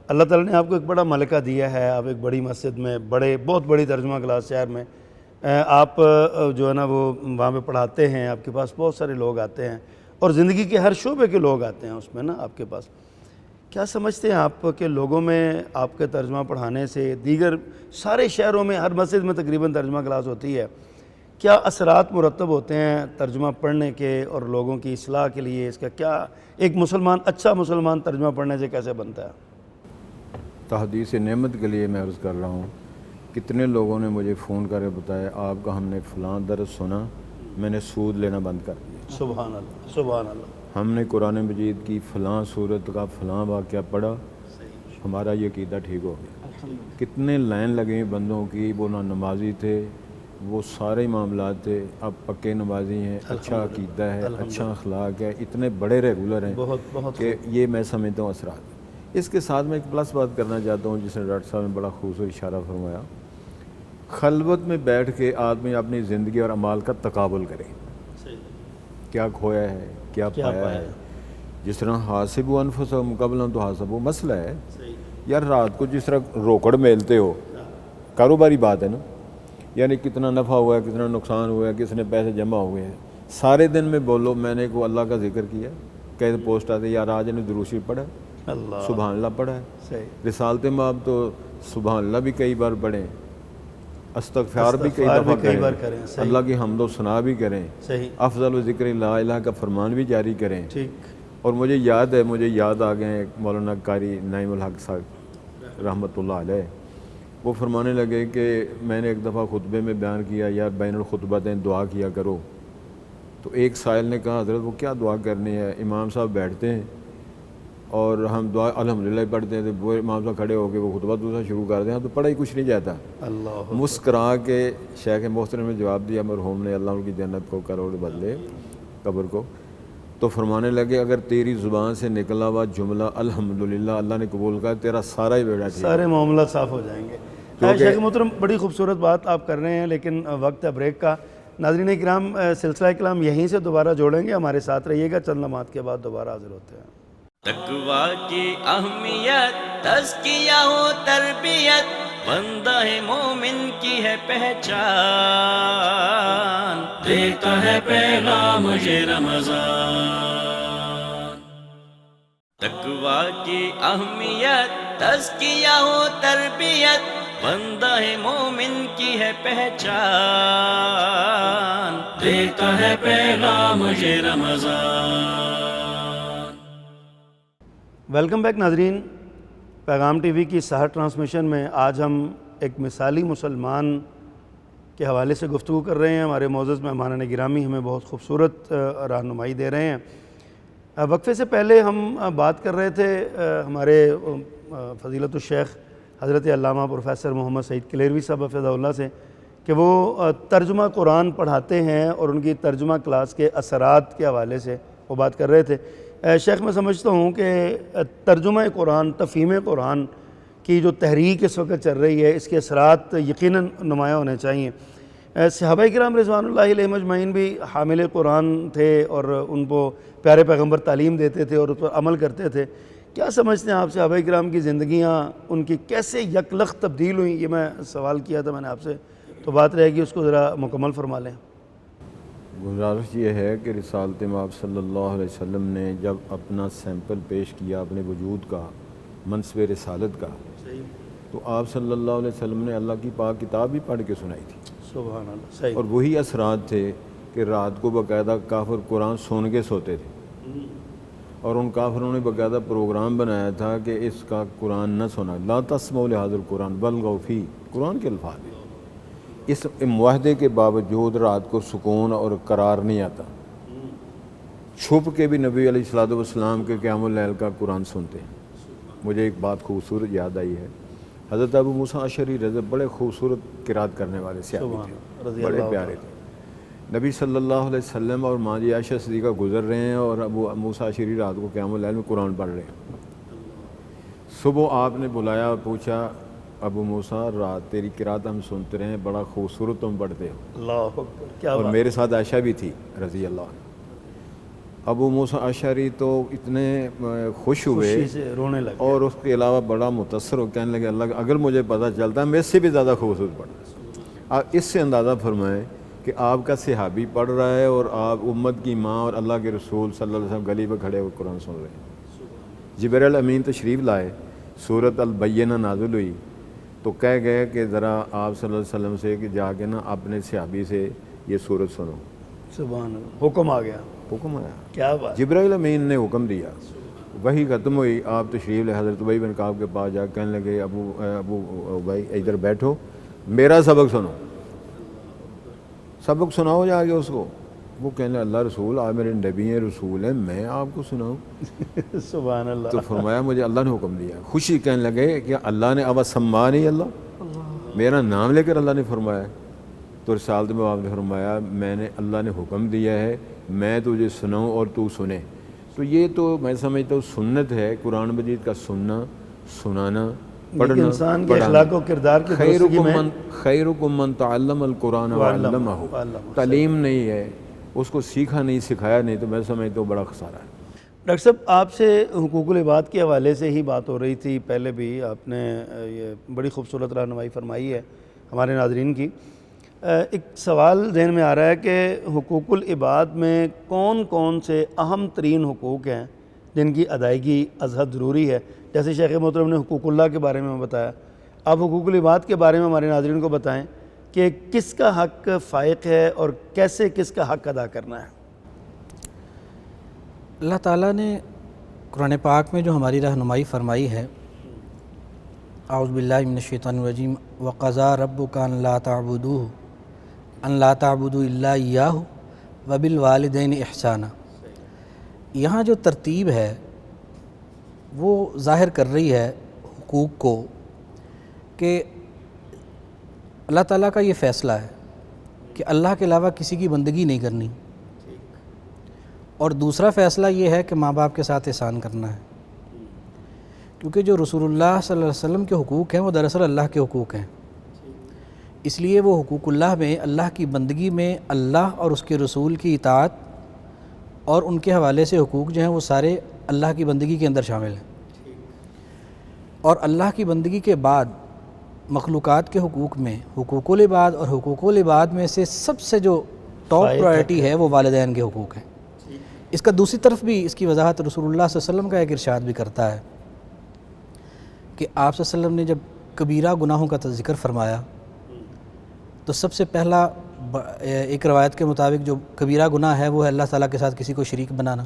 Speaker 2: اللہ تعالیٰ نے آپ کو ایک بڑا ملکہ دیا ہے، آپ ایک بڑی مسجد میں بہت بڑی ترجمہ کلاس شہر میں آپ جو ہے نا وہ وہاں پہ پڑھاتے ہیں، آپ کے پاس بہت سارے لوگ آتے ہیں اور زندگی کے ہر شعبے کے لوگ آتے ہیں اس میں نا آپ کے پاس۔ کیا سمجھتے ہیں آپ کہ لوگوں میں آپ کے ترجمہ پڑھانے سے، دیگر سارے شہروں میں ہر مسجد میں تقریباً ترجمہ کلاس ہوتی ہے، کیا اثرات مرتب ہوتے ہیں ترجمہ پڑھنے کے اور لوگوں کی اصلاح کے لیے؟ اس کا کیا ایک مسلمان، اچھا مسلمان ترجمہ پڑھنے سے کیسے بنتا ہے؟
Speaker 4: تحدیث نعمت کے لیے میں عرض کر رہا ہوں، کتنے لوگوں نے مجھے فون کر کے بتایا آپ کا ہم نے فلاں درس سنا، میں نے سود لینا بند کر دیا،
Speaker 2: سبحان اللہ، سبحان اللہ،
Speaker 4: ہم نے قرآن مجید کی فلاں صورت کا فلاں واقعہ پڑھا، ہمارا یہ عقیدہ ٹھیک ہو گیا۔ کتنے لائن لگے بندوں کی، وہ نہ نمازی تھے، وہ سارے معاملات تھے، اب پکے نمازی ہیں، اچھا عقیدہ ہے، اچھا اخلاق ہے، اتنے بڑے ریگولر ہیں
Speaker 2: بہت
Speaker 4: کہ یہ میں سمجھتا ہوں اثرات۔ اس کے ساتھ میں ایک پلس بات کرنا چاہتا ہوں جس نے ڈاکٹر صاحب نے بڑا خوبصورت اشارہ فرمایا، خلوت میں بیٹھ کے آدمی اپنی زندگی اور اعمال کا تقابل کرے، کیا کھویا ہے، کیا پایا ہے۔ جس طرح حاسبوا انفسکم قبل ان تحاسبوا، مسئلہ ہے یار رات کو جس طرح روکڑ میلتے ہو، کاروباری بات ہے نا، یعنی کتنا نفع ہوا ہے، کتنا نقصان ہوا ہے، کس نے پیسے جمع ہوئے ہیں، سارے دن میں بولو میں نے کو اللہ کا ذکر کیا، کئی پوسٹ آتے یار آج نے دروشی پڑھا،
Speaker 2: اللہ،
Speaker 4: سبحان اللہ پڑھا ہے،
Speaker 2: صحیح،
Speaker 4: رسالت مآب تو سبحان اللہ بھی کئی بار پڑھیں، استغفار بھی کئی
Speaker 2: استغفار بھی
Speaker 4: دفعہ
Speaker 2: کئی بار
Speaker 4: کریں،
Speaker 2: کریں، صحیح،
Speaker 4: اللہ کی حمد و ثنا بھی کریں،
Speaker 2: صحیح،
Speaker 4: افضل و ذکر لا الہ کا فرمان بھی جاری کریں۔
Speaker 2: ٹھیک،
Speaker 4: اور مجھے یاد آ گئے مولانا قاری نعیم الحق صاحب رحمۃ اللہ علیہ، وہ فرمانے لگے کہ میں نے ایک دفعہ خطبے میں بیان کیا یار بین الخطبتین دعا کیا کرو، تو ایک سائل نے کہا حضرت وہ کیا دعا کرنی ہے، امام صاحب بیٹھتے ہیں اور ہم دعا الحمدللہ پڑھتے ہیں، تو وہ امام صاحب کھڑے ہو کے وہ خطبہ دوسرا شروع کر دیں تو پڑھا ہی کچھ نہیں جاتا۔
Speaker 2: اللہ،
Speaker 4: مسکرا کے شیخ محترم نے جواب دیا، مرحوم نے، اللہ ان کی جنت کو کروڑ بدلے قبر کو، تو فرمانے لگے اگر تیری زبان سے نکلا ہوا جملہ الحمدللہ اللہ نے قبول کر، تیرا سارا ہی بیڑا ٹھیک،
Speaker 2: سارے معاملات صاف ہو جائیں گے۔ شیخ محترم، بڑی خوبصورت بات آپ کر رہے ہیں، لیکن وقت ہے بریک کا۔ ناظرین کرام سلسلہ کلام یہیں سے دوبارہ جوڑیں گے، ہمارے ساتھ رہیے گا، چند لمحات کے بعد دوبارہ حاضر ہوتے ہیں۔
Speaker 1: تقویٰ کی اہمیت، تزکیہ و تربیت، بندہ مومن کی ہے پہچان، دیتا ہے پیغام یہ رمضان۔ تقویٰ کی اہمیت، تزکیہ و تربیت، بندہ مومن کی ہے پہچان، دیتا ہے پیغام یہ رمضان۔
Speaker 2: ویلکم بیک ناظرین، پیغام ٹی وی کی سحر ٹرانسمیشن میں آج ہم ایک مثالی مسلمان کے حوالے سے گفتگو کر رہے ہیں۔ ہمارے معزز مہمانان گرامی ہمیں بہت خوبصورت رہنمائی دے رہے ہیں۔ وقفے سے پہلے ہم بات کر رہے تھے ہمارے فضیلت الشیخ حضرت علامہ پروفیسر محمد سعید کلیروی صاحب حفظہ اللہ سے کہ وہ ترجمہ قرآن پڑھاتے ہیں اور ان کی ترجمہ کلاس کے اثرات کے حوالے سے وہ بات کر رہے تھے۔ شیخ میں سمجھتا ہوں کہ ترجمہ قرآن، تفہیم قرآن کی جو تحریک اس وقت چل رہی ہے، اس کے اثرات یقیناً نمایاں ہونے چاہیے۔ صحابہ کرام رضوان اللہ علیہم اجمعین بھی حامل قرآن تھے اور ان کو پیارے پیغمبر تعلیم دیتے تھے اور اس پر عمل کرتے تھے۔ کیا سمجھتے ہیں آپ صحابہ کرام کی زندگیاں ان کی کیسے یکلخت تبدیل ہوئیں؟ یہ میں سوال کیا تھا میں نے آپ سے، تو بات رہے گی اس کو ذرا مکمل فرما لیں۔
Speaker 4: گزارش یہ ہے کہ رسالت مآب صلی اللہ علیہ وسلم نے جب اپنا سیمپل پیش کیا اپنے وجود کا، منصب رسالت کا، تو آپ صلی اللہ علیہ وسلم نے اللہ کی پاک کتاب بھی پڑھ کے سنائی تھی۔
Speaker 2: سبحان اللہ، صحیح۔
Speaker 4: اور وہی اثرات تھے کہ رات کو باقاعدہ کافر قرآن سن کے سوتے تھے، اور ان کافروں نے باقاعدہ پروگرام بنایا تھا کہ اس کا قرآن نہ سنا، لا تسمعوا لہذا القرآن والغوا فیہ، قرآن کے الفاظ ہیں۔ اس معاہدے کے باوجود رات کو سکون اور قرار نہیں آتا، چھپ کے بھی نبی علیہ الصلوۃ والسلام کے قیام اللیل کا قرآن سنتے ہیں۔ مجھے ایک بات خوبصورت یاد آئی ہے، حضرت ابو موسیٰ اشعری رضی بڑے خوبصورت قرات کرنے والے صحابی تھے، بڑے پیارے تھے۔ نبی صلی اللہ علیہ وسلم اور ماں جی عائشہ صدیقہ گزر رہے ہیں اور ابو موسیٰ اشعری رات کو قیام اللیل میں قرآن پڑھ رہے ہیں۔ صبح آپ نے بلایا اور پوچھا، ابو موسیٰ رات تیری قرات ہم سنتے رہے ہیں، بڑا خوبصورت تم پڑھتے ہو۔
Speaker 2: اللہ اکبر، کیا
Speaker 4: اور
Speaker 2: بات۔
Speaker 4: میرے ساتھ عائشہ بھی تھی رضی اللہ عنہ۔ ابو موسیٰ اشعری تو اتنے خوش ہوئے
Speaker 2: خوشی سے رونے لگے۔
Speaker 4: اور اس کے علاوہ بڑا متاثر ہو، کہنے لگے اللہ اگر مجھے پتہ چلتا میں اس سے بھی زیادہ خوبصورت پڑھتا۔ آپ اس سے اندازہ فرمائیں کہ آپ کا صحابی پڑھ رہا ہے اور آپ امت کی ماں اور اللہ کے رسول صلی اللہ علیہ وسلم گلی پہ کھڑے ہوئے قرآن سن رہے ہیں۔ جبرائیل امین تشریف لائے، سورۃ البینہ نازل ہوئی، تو کہہ گئے کہ ذرا آپ صلی اللہ علیہ وسلم سے کہ جا کے نا اپنے صحابی سے یہ سورت سنو۔
Speaker 2: سبحان اللہ، حکم آ گیا،
Speaker 4: حکم آیا،
Speaker 2: کیا بات۔
Speaker 4: جبرائیل امین نے حکم دیا، وہی ختم ہوئی، آپ تشریف لے حضرت ابی بن کعب کے پاس جا کے کہنے لگے ابو بھائی ادھر بیٹھو، میرا سبق سنو، سبق سناؤ جا کے اس کو۔ وہ کہنے اللہ رسول آپ میرے نبی ہیں، رسول ہیں، میں آپ کو سناؤں؟
Speaker 2: سبحان اللہ۔
Speaker 4: تو فرمایا مجھے اللہ نے حکم دیا۔ خوشی کہنے لگے کہ اللہ نے اب سمانی اللہ، میرا نام لے کر اللہ نے فرمایا۔ تو رسالت میں آپ نے فرمایا میں نے اللہ نے حکم دیا ہے میں تجھے سناؤں اور تو سنے۔ تو یہ تو میں سمجھتا ہوں سنت ہے قرآن مجید کا، سننا، سنانا، پڑھنا،
Speaker 2: انسان کے اخلاق و کردار کی درستگی میں
Speaker 4: خیرکم من تعلم القرآن وعلمہ۔ تعلیم نہیں ہے، اس کو سیکھا نہیں، سکھایا نہیں، تو میں سمجھتا ہوں بڑا خسارہ ہے۔
Speaker 2: ڈاکٹر صاحب آپ سے حقوق العباد کے حوالے سے ہی بات ہو رہی تھی، پہلے بھی آپ نے یہ بڑی خوبصورت رہنمائی فرمائی ہے ہمارے ناظرین کی۔ ایک سوال ذہن میں آ رہا ہے کہ حقوق العباد میں کون کون سے اہم ترین حقوق ہیں جن کی ادائیگی ازحد ضروری ہے؟ جیسے شیخ محترم نے حقوق اللہ کے بارے میں بتایا، آپ حقوق العباد کے بارے میں ہمارے ناظرین کو بتائیں کہ کس کا حق فائق ہے اور کیسے کس کا حق ادا کرنا ہے۔
Speaker 3: اللہ تعالیٰ نے قرآن پاک میں جو ہماری رہنمائی فرمائی ہے، اعوذ باللہ من الشیطان الرجیم، وَقَضَىٰ رَبُّكَ أَن لَا تَعْبُدُوا أَن لَا تَعْبُدُوا إِلَّا إِيَّاهُ وَبِالْوَالِدَيْنِ إِحْسَانًا۔ یہاں جو ترتیب ہے وہ ظاہر کر رہی ہے حقوق کو کہ اللہ تعالیٰ کا یہ فیصلہ ہے کہ اللہ کے علاوہ کسی کی بندگی نہیں کرنی، اور دوسرا فیصلہ یہ ہے کہ ماں باپ کے ساتھ احسان کرنا ہے، کیونکہ جو رسول اللہ صلی اللہ علیہ وسلم کے حقوق ہیں وہ دراصل اللہ کے حقوق ہیں۔ اس لیے وہ حقوق اللہ میں اللہ کی بندگی میں اللہ اور اس کے رسول کی اطاعت اور ان کے حوالے سے حقوق جو ہیں وہ سارے اللہ کی بندگی کے اندر شامل ہیں۔ اور اللہ کی بندگی کے بعد مخلوقات کے حقوق میں حقوق العباد اور حقوق العباد میں سے سب سے جو ٹاپ پرائرٹی ہے وہ والدین کے حقوق ہیں۔ اس کا دوسری طرف بھی اس کی وضاحت رسول اللہ صلی اللہ علیہ وسلم کا ایک ارشاد بھی کرتا ہے کہ آپ صلی اللہ علیہ وسلم نے جب کبیرہ گناہوں کا ذکر فرمایا تو سب سے پہلا ایک روایت کے مطابق جو کبیرہ گناہ ہے وہ ہے اللہ تعالیٰ کے ساتھ کسی کو شریک بنانا۔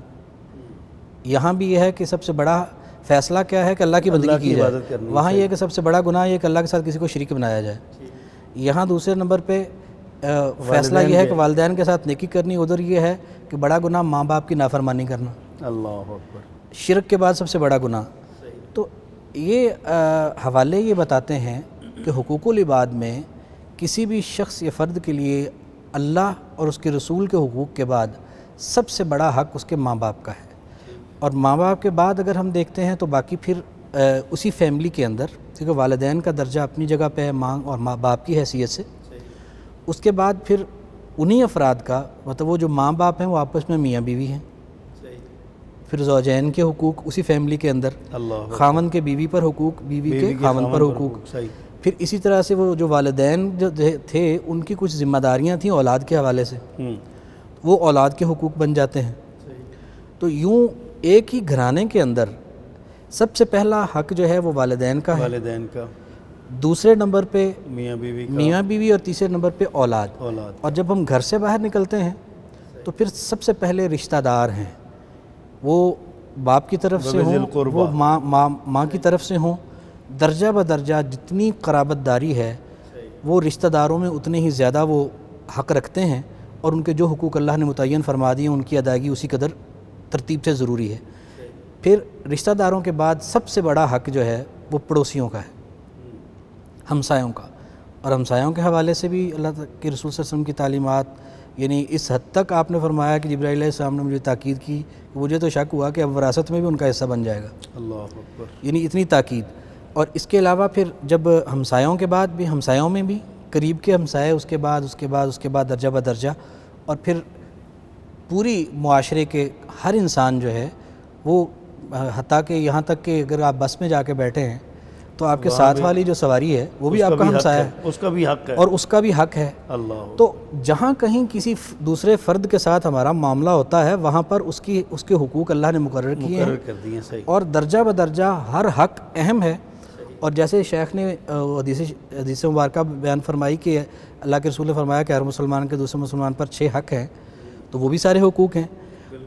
Speaker 3: یہاں بھی یہ ہے کہ سب سے بڑا فیصلہ کیا ہے کہ اللہ کی بندگی کی جائے، وہاں یہ ہے کہ سب سے بڑا گناہ یہ کہ اللہ کے ساتھ کسی کو شریک بنایا جائے۔ یہاں دوسرے نمبر پہ فیصلہ یہ ہے کہ والدین کے ساتھ نیکی کرنی، ادھر یہ ہے کہ بڑا گناہ ماں باپ کی نافرمانی کرنا،
Speaker 2: اللہ اکبر،
Speaker 3: شرک کے بعد سب سے بڑا گناہ۔ تو یہ حوالے یہ بتاتے ہیں کہ حقوق العباد میں کسی بھی شخص یا فرد کے لیے اللہ اور اس کے رسول کے حقوق کے بعد سب سے بڑا حق اس کے ماں باپ کا ہے، اور ماں باپ کے بعد اگر ہم دیکھتے ہیں تو باقی پھر اسی فیملی کے اندر، کیونکہ والدین کا درجہ اپنی جگہ پہ ہے ماں اور ماں باپ کی حیثیت سے، اس کے بعد پھر انہی افراد کا مطلب وہ جو ماں باپ ہیں وہ آپس میں میاں بیوی ہیں، پھر زوجین کے حقوق اسی فیملی کے اندر، خاوند کے بیوی پر حقوق، بیوی کے خاوند پر حقوق، پھر اسی طرح سے وہ جو والدین جو تھے ان کی کچھ ذمہ داریاں تھیں اولاد کے حوالے سے، وہ اولاد کے حقوق بن جاتے ہیں۔ تو یوں ایک ہی گھرانے کے اندر سب سے پہلا حق جو ہے وہ والدین کا ہے،
Speaker 2: والدین کا،
Speaker 3: دوسرے نمبر پہ
Speaker 2: میاں بیوی
Speaker 3: اور تیسرے نمبر پہ اولاد۔ اور جب ہم گھر سے باہر نکلتے ہیں تو پھر سب سے پہلے رشتہ دار ہیں، وہ باپ کی طرف سے ہوں، وہ ماں کی طرف سے ہوں، درجہ بدرجہ جتنی قرابت داری ہے وہ رشتہ داروں میں اتنے ہی زیادہ وہ حق رکھتے ہیں، اور ان کے جو حقوق اللہ نے متعین فرما دیے ان کی ادائیگی اسی قدر ترتیب سے ضروری ہے۔ پھر رشتہ داروں کے بعد سب سے بڑا حق جو ہے وہ پڑوسیوں کا ہے، ہمسایوں کا، اور ہمسایوں کے حوالے سے بھی اللہ کے رسول صلی اللہ علیہ وسلم کی تعلیمات، یعنی اس حد تک آپ نے فرمایا کہ جبرائیل علیہ السلام نے مجھے تاکید کی کہ مجھے تو شک ہوا کہ اب وراثت میں بھی ان کا حصہ بن جائے گا،
Speaker 2: اللہ اکبر،
Speaker 3: یعنی اتنی تاکید۔ اور اس کے علاوہ پھر جب ہمسایوں کے بعد بھی، ہمسایوں میں بھی قریب کے ہمسائے، اس کے بعد درجہ بدرجہ، اور پھر پوری معاشرے کے ہر انسان جو ہے وہ، حتیٰ کہ یہاں تک کہ اگر آپ بس میں جا کے بیٹھے ہیں تو آپ کے ساتھ والی جو سواری ہے وہ بھی آپ کا ہمسایہ ہے،
Speaker 2: اس کا بھی حق ہے،
Speaker 3: اور اس کا بھی حق ہے۔
Speaker 2: اللہ،
Speaker 3: تو جہاں کہیں کسی دوسرے فرد کے ساتھ ہمارا معاملہ ہوتا ہے وہاں پر اس کے حقوق اللہ نے مقرر کیے ہیں، اور درجہ بدرجہ ہر حق اہم ہے۔ اور جیسے شیخ نے حدیث مبارکہ بیان فرمائی کہ اللہ کے رسول نے فرمایا کہ ہر مسلمان کے دوسرے مسلمان پر 6 حق ہیں، تو وہ بھی سارے حقوق ہیں۔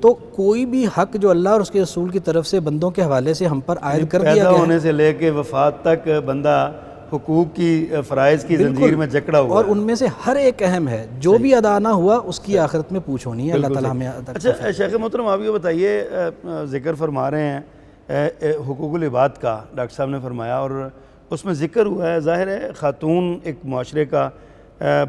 Speaker 3: تو کوئی بھی حق جو اللہ اور اس کے رسول کی طرف سے بندوں کے حوالے سے ہم پر عائد کر دیا گیا ہے،
Speaker 2: پیدا ہونے سے لے کے وفات تک بندہ حقوق کی فرائض کی زنجیر میں جکڑا ہوا
Speaker 3: اور
Speaker 2: ہے،
Speaker 3: ان میں سے ہر ایک اہم ہے، جو بھی ادا نہ ہوا اس کی آخرت میں پوچھ ہونی ہے، اللہ تعالیٰ ہمیں ادا۔
Speaker 2: اچھا شیخ محترم، آپ یہ بتائیے، ذکر فرما رہے ہیں حقوق العباد کا، ڈاکٹر صاحب نے فرمایا، اور اس میں ذکر ہوا ہے، ظاہر ہے خاتون ایک معاشرے کا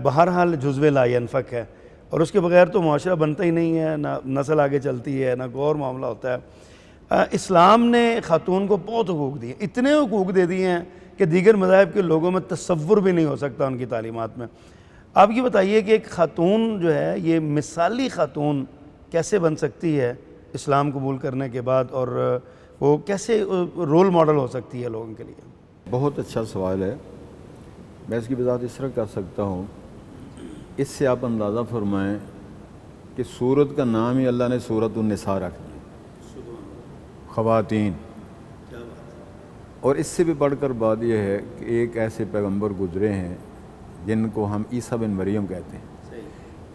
Speaker 2: بہرحال جزو لا ینفک ہے، اور اس کے بغیر تو معاشرہ بنتا ہی نہیں ہے، نہ نسل آگے چلتی ہے، نہ غور معاملہ ہوتا ہے۔ اسلام نے خاتون کو بہت حقوق دیے، اتنے حقوق دے دیے ہیں کہ دیگر مذاہب کے لوگوں میں تصور بھی نہیں ہو سکتا ان کی تعلیمات میں۔ آپ یہ بتائیے کہ ایک خاتون جو ہے یہ مثالی خاتون کیسے بن سکتی ہے اسلام قبول کرنے کے بعد، اور وہ کیسے رول ماڈل ہو سکتی ہے لوگوں کے لیے؟
Speaker 4: بہت اچھا سوال ہے، میں اس کی وضاحت اس طرح کر سکتا ہوں۔ اس سے آپ اندازہ فرمائیں کہ سورت کا نام ہی اللہ نے سورت النساء رکھ دیا، خواتین۔ اور اس سے بھی بڑھ کر بات یہ ہے کہ ایک ایسے پیغمبر گزرے ہیں جن کو ہم عیسیٰ بن مریم کہتے ہیں۔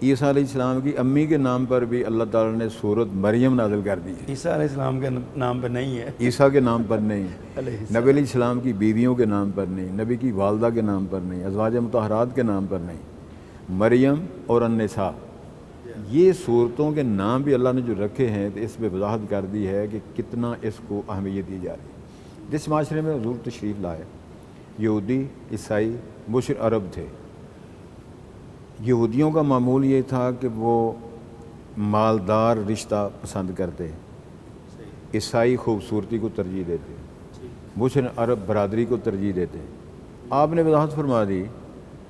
Speaker 4: عیسیٰ علیہ السلام کی امی کے نام پر بھی اللہ تعالیٰ نے سورت مریم نازل کر دی ہے،
Speaker 2: عیسیٰ علیہ السلام کے نام پہ نہیں ہے،
Speaker 4: عیسیٰ کے نام پر نہیں، نبی علیہ السلام کی بیویوں کے نام پر نہیں، نبی کی والدہ کے نام پر نہیں، ازواج مطہرات کے نام پر نہیں، مریم اور النساء، یہ صورتوں کے نام بھی اللہ نے جو رکھے ہیں تو اس پہ وضاحت کر دی ہے کہ کتنا اس کو اہمیت دی جا رہی ہے۔ جس معاشرے میں حضور تشریف لائے، یہودی، عیسائی، مشرک عرب تھے۔ یہودیوں کا معمول یہ تھا کہ وہ مالدار رشتہ پسند کرتے، عیسائی خوبصورتی کو ترجیح دیتے، مشرک عرب برادری کو ترجیح دیتے۔ آپ نے وضاحت فرما دی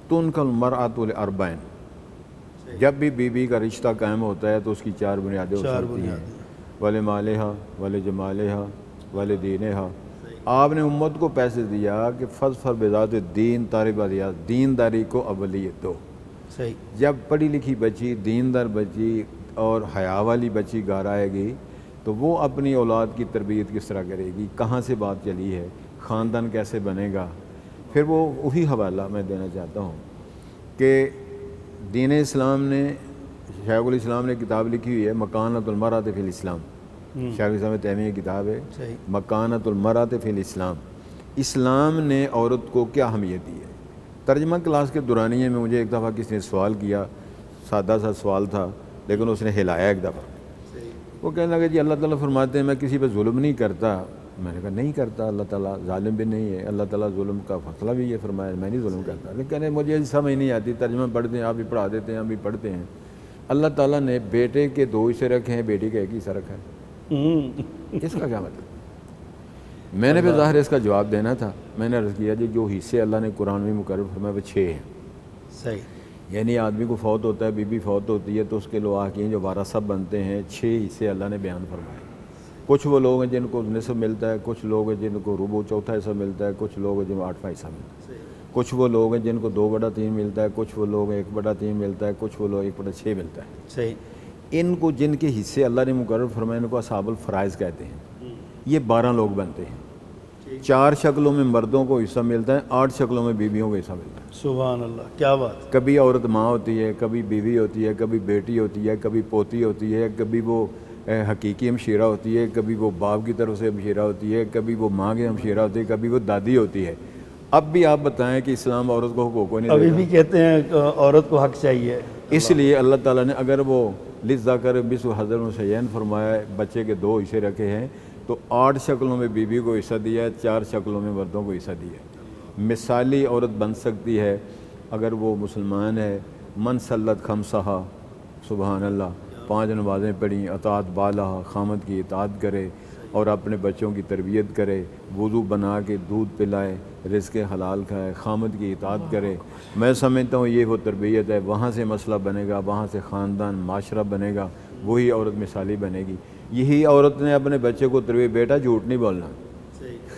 Speaker 4: تنکح المرأۃ لاربعین، جب بھی بیوی کا رشتہ قائم ہوتا ہے تو اس کی 4 بنیادیں ہو سکتی ہیں، ولمالہا ولجمالہا ولدینہا۔ آپ نے امت کو پیسے دیا کہ فظفر بذات الدین تربیت، دینداری کو اولیت دو۔
Speaker 2: صحیح۔
Speaker 4: جب پڑھی لکھی بچی، دیندار بچی اور حیا والی بچی گھر آئے گی تو وہ اپنی اولاد کی تربیت کس طرح کرے گی، کہاں سے بات چلی ہے، خاندان کیسے بنے گا۔ پھر وہ وہی حوالہ میں دینا چاہتا ہوں کہ دین اسلام نے، شیخ الاسلام نے کتاب لکھی ہوئی ہے مکانۃ المرأۃ فی الاسلام، شیخ الاسلام تیمیہ کی کتاب ہے
Speaker 2: صحیح۔
Speaker 4: مکانۃ المرأۃ فی الاسلام، اسلام نے عورت کو کیا اہمیت دی ہے۔ ترجمہ کلاس کے دورانیے میں مجھے ایک دفعہ کسی نے سوال کیا، سادہ سا سوال تھا لیکن اس نے ہلایا ایک دفعہ۔ وہ کہنے لگا جی اللہ تعالیٰ فرماتے ہیں میں کسی پہ ظلم نہیں کرتا۔ میں نے کہا نہیں کرتا، اللہ تعالیٰ ظالم بھی نہیں ہے، اللہ تعالیٰ ظلم کا فیصلہ بھی یہ فرمایا میں نہیں ظلم کرتا۔ لیکن کہنے مجھے سمجھ نہیں آتی، ترجمہ پڑھتے ہیں، آپ بھی پڑھا دیتے ہیں، ہم بھی پڑھتے ہیں۔ اللہ تعالیٰ نے بیٹے کے 2 حصے رکھے ہیں، بیٹی کا 1 حصہ رکھا ہے، اس کا کیا مطلب؟ میں نے بھی ظاہر اس کا جواب دینا تھا، میں نے عرض کیا جی جو حصے اللہ نے قرآن میں مقرر فرمایا وہ 6 ہیں۔
Speaker 2: صحیح۔
Speaker 4: یعنی آدمی کو فوت ہوتا ہے، بیوی فوت ہوتی ہے تو اس کے لواحقین جو وارثہ بنتے ہیں 6 حصے اللہ نے بیان فرمائے۔ کچھ وہ لوگ ہیں جن کو نصف ملتا ہے، کچھ لوگ ہیں جن کو ربع چوتھا حصہ ملتا ہے، کچھ لوگ ہیں جن کو 8واں حصہ ملتا ہے، کچھ وہ لوگ ہیں جن کو 2/3 ملتا ہے، کچھ وہ لوگ 1/3 ملتا ہے، کچھ وہ لوگ 1/6 ملتا ہے۔
Speaker 2: صحیح۔
Speaker 4: ان کو جن کے حصے اللہ نے مقرر فرمائے ان کو اصحاب الفرائض کہتے ہیں۔ یہ 12 لوگ بنتے ہیں، 4 شکلوں میں مردوں کو حصہ ملتا ہے، 8 شکلوں میں بیویوں کو حصہ ملتا ہے۔
Speaker 2: سبحان اللہ، کیا بات۔
Speaker 4: کبھی عورت ماں ہوتی ہے، کبھی بیوی ہوتی ہے، کبھی بیٹی ہوتی ہے، کبھی پوتی ہوتی ہے، کبھی وہ حقیقی ہمشیرہ ہوتی ہے، کبھی وہ باپ کی طرف سے ہمشیرہ ہوتی ہے، کبھی وہ ماں کی ہمشیرہ ہوتی ہے، کبھی وہ دادی ہوتی ہے۔ اب بھی آپ بتائیں کہ اسلام عورت کو حقوق نہیں
Speaker 2: ابھی
Speaker 4: دیتا؟
Speaker 2: بھی کہتے ہیں کہ عورت کو حق چاہیے۔
Speaker 4: اس لیے اللہ تعالیٰ نے اگر وہ للذکر مثل حظ الانثیین فرمایا ہے، بچے کے 2 حصے رکھے ہیں تو 8 شکلوں میں بیوی کو حصہ دیا ہے، 4 شکلوں میں مردوں کو حصہ دیا ہے۔ مثالی عورت بن سکتی ہے اگر وہ مسلمان ہے، من صلت خمسہا، سبحان اللہ، 5 نمازیں پڑھیں، اطاعت بالہ، خامد کی اطاعت کرے اور اپنے بچوں کی تربیت کرے، وضو بنا کے دودھ پلائے، رزق حلال کھائے، خامد کی اطاعت کرے۔ میں سمجھتا ہوں یہ وہ تربیت ہے، وہاں سے مسئلہ بنے گا، وہاں سے خاندان معاشرہ بنے گا، وہی عورت مثالی بنے گی۔ یہی عورت نے اپنے بچے کو تربیت، بیٹا جھوٹ نہیں بولنا۔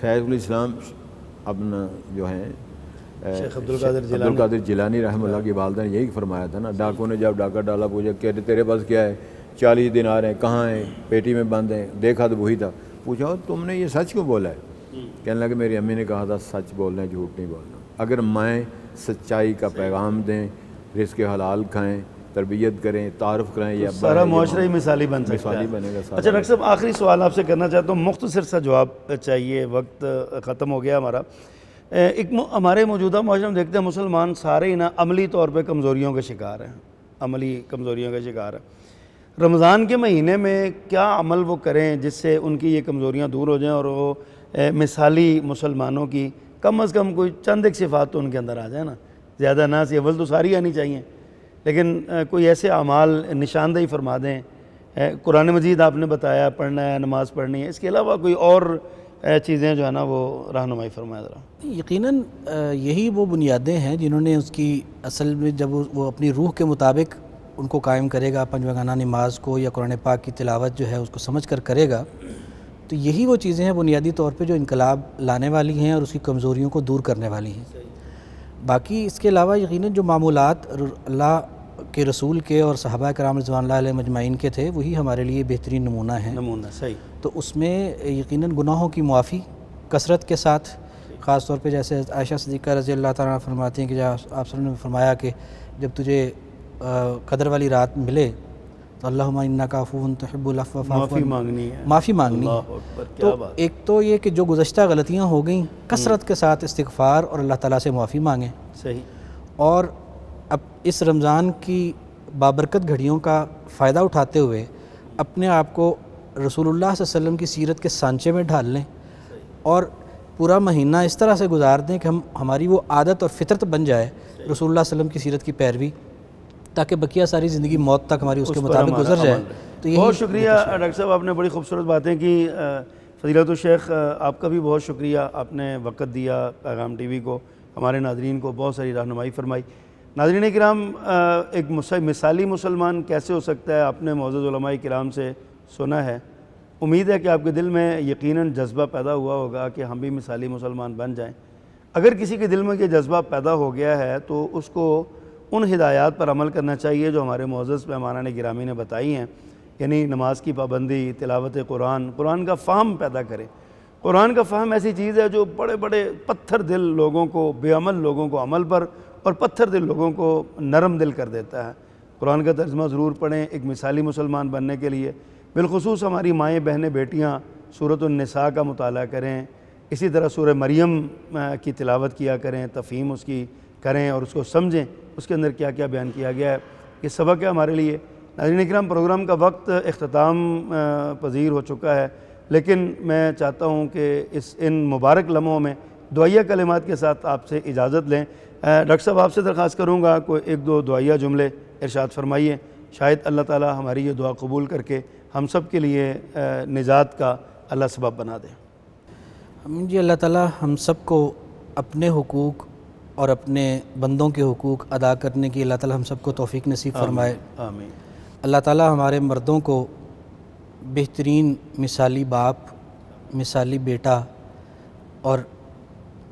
Speaker 4: شیخ الاسلام اپنا جو ہے
Speaker 2: شیخ
Speaker 4: عبدالقادر جیلانی رحمہ اللہ کی والدہ نے یہی فرمایا تھا نا، ڈاکو نے جب ڈاکہ ڈالا پوچھا کہ تیرے پاس کیا ہے، 40 دینار ہیں، کہاں ہیں، پیٹی میں بند ہیں، دیکھا تو وہی تھا۔ پوچھا تم نے یہ سچ کیوں بولا ہے؟ کہنے لگا میری امی نے کہا تھا سچ بولنا ہے، جھوٹ نہیں بولنا۔ اگر مائیں سچائی کا پیغام دیں، رزق حلال کھائیں، تربیت کریں، تعارف کریں، یہ
Speaker 2: سارا معاشرہ ہی مثالی بن سکتا ہے۔
Speaker 4: مثالی بنے گا سارا۔
Speaker 2: اچھا ڈاکٹر صاحب، آخری سوال آپ سے کرنا چاہتا ہوں، مختصر سا جواب چاہیے، وقت ختم ہو گیا ہمارا۔ ہمارے موجودہ معاشرے میں دیکھتے ہیں مسلمان سارے ہی نا عملی طور پہ کمزوریوں کے شکار ہیں، عملی کمزوریوں کے شکار ہیں۔ رمضان کے مہینے میں کیا عمل وہ کریں جس سے ان کی یہ کمزوریاں دور ہو جائیں اور وہ مثالی مسلمانوں کی کم از کم کوئی چند ایک صفات تو ان کے اندر آ جائے نا، زیادہ نہ سی، اول تو ساری آنی چاہیے، لیکن کوئی ایسے اعمال نشاندہی فرما دیں۔ قرآن مجید آپ نے بتایا پڑھنا ہے، نماز پڑھنی ہے، اس کے علاوہ کوئی اور چیزیں جو ہے نا وہ رہنمائی فرمایا ذرا۔
Speaker 3: یقیناً یہی وہ بنیادیں ہیں جنہوں نے اس کی اصل میں جب وہ اپنی روح کے مطابق ان کو قائم کرے گا، 5 وقتہ نماز کو یا قرآن پاک کی تلاوت جو ہے اس کو سمجھ کر کرے گا، تو یہی وہ چیزیں ہیں بنیادی طور پہ جو انقلاب لانے والی ہیں اور اس کی کمزوریوں کو دور کرنے والی ہیں۔ باقی اس کے علاوہ یقیناً جو معمولات اللہ کے رسول کے اور صحابہ کرام رضوان اللہ علیہ مجمعین کے تھے وہی ہمارے لیے بہترین نمونہ ہیں۔
Speaker 2: نمونہ صحیح۔
Speaker 3: تو اس میں یقیناً گناہوں کی معافی کثرت کے ساتھ، خاص طور پہ جیسے عائشہ صدیقہ رضی اللہ تعالیٰ عنہ فرماتی ہیں کہ جب آپ صلی اللہ علیہ وسلم نے فرمایا کہ جب تجھے قدر والی رات ملے تو اللہم انکا عفو تحب العفو فاعف
Speaker 2: معافی مانگنی ہے،
Speaker 3: معافی مانگنی
Speaker 2: اللہ
Speaker 3: ہے۔
Speaker 2: اکبر، کیا
Speaker 3: تو
Speaker 2: بات۔
Speaker 3: ایک تو یہ کہ جو گزشتہ غلطیاں ہو گئیں کثرت کے ساتھ استغفار اور اللہ تعالیٰ سے معافی مانگیں،
Speaker 2: صحیح۔
Speaker 3: اور اب اس رمضان کی بابرکت گھڑیوں کا فائدہ اٹھاتے ہوئے اپنے آپ کو رسول اللہ صلی اللہ علیہ وسلم کی سیرت کے سانچے میں ڈھال لیں اور پورا مہینہ اس طرح سے گزار دیں کہ ہماری وہ عادت اور فطرت بن جائے رسول اللہ صلی اللہ علیہ وسلم کی سیرت کی پیروی، تاکہ بقیہ ساری زندگی موت تک ہماری اس کے مطابق گزر جائے۔ تو یہی
Speaker 2: بہت شکریہ ڈاکٹر صاحب، آپ نے بڑی خوبصورت باتیں کی۔ فضیلت الشیخ آپ کا بھی بہت شکریہ، آپ نے وقت دیا پیغام ٹی وی کو ہمارے ناظرین کو بہت ساری رہنمائی فرمائی۔ ناظرین کرام، ایک مثالی مسلمان کیسے ہو سکتا ہے؟ آپ نے معزز علماء کرام سے سنا ہے، امید ہے کہ آپ کے دل میں یقیناً جذبہ پیدا ہوا ہوگا کہ ہم بھی مثالی مسلمان بن جائیں۔ اگر کسی کے دل میں یہ جذبہ پیدا ہو گیا ہے تو اس کو ان ہدایات پر عمل کرنا چاہیے جو ہمارے معزز مہمانان گرامی نے بتائی ہیں، یعنی نماز کی پابندی، تلاوت قرآن کا فہم پیدا کریں۔ قرآن کا فہم ایسی چیز ہے جو بڑے بڑے پتھر دل لوگوں کو، بے عمل لوگوں کو عمل پر، اور پتھر دل لوگوں کو نرم دل کر دیتا ہے۔ قرآن کا ترجمہ ضرور پڑھیں ایک مثالی مسلمان بننے کے لیے۔ بالخصوص ہماری مائیں، بہنیں، بیٹیاں سورۃ النساء کا مطالعہ کریں، اسی طرح سورہ مریم کی تلاوت کیا کریں، تفہیم اس کی کریں اور اس کو سمجھیں اس کے اندر کیا کیا بیان کیا گیا ہے۔ یہ سبق ہے ہمارے لیے۔ ناظرین اکرام، پروگرام کا وقت اختتام پذیر ہو چکا ہے، لیکن میں چاہتا ہوں کہ ان مبارک لمحوں میں دعائیہ کلمات کے ساتھ آپ سے اجازت لیں۔ ڈاکٹر صاحب، آپ سے درخواست کروں گا کوئی ایک دو دعائیہ جملے ارشاد فرمائیے، شاید اللہ تعالی ہماری یہ دعا قبول کر کے ہم سب کے لیے نجات کا اللہ سبب بنا دے۔
Speaker 3: جی، اللہ تعالی ہم سب کو اپنے حقوق اور اپنے بندوں کے حقوق ادا کرنے کی اللہ تعالی ہم سب کو توفیق نصیب فرمائے۔
Speaker 2: آمین۔
Speaker 3: اللہ تعالی ہمارے مردوں کو بہترین مثالی باپ، مثالی بیٹا اور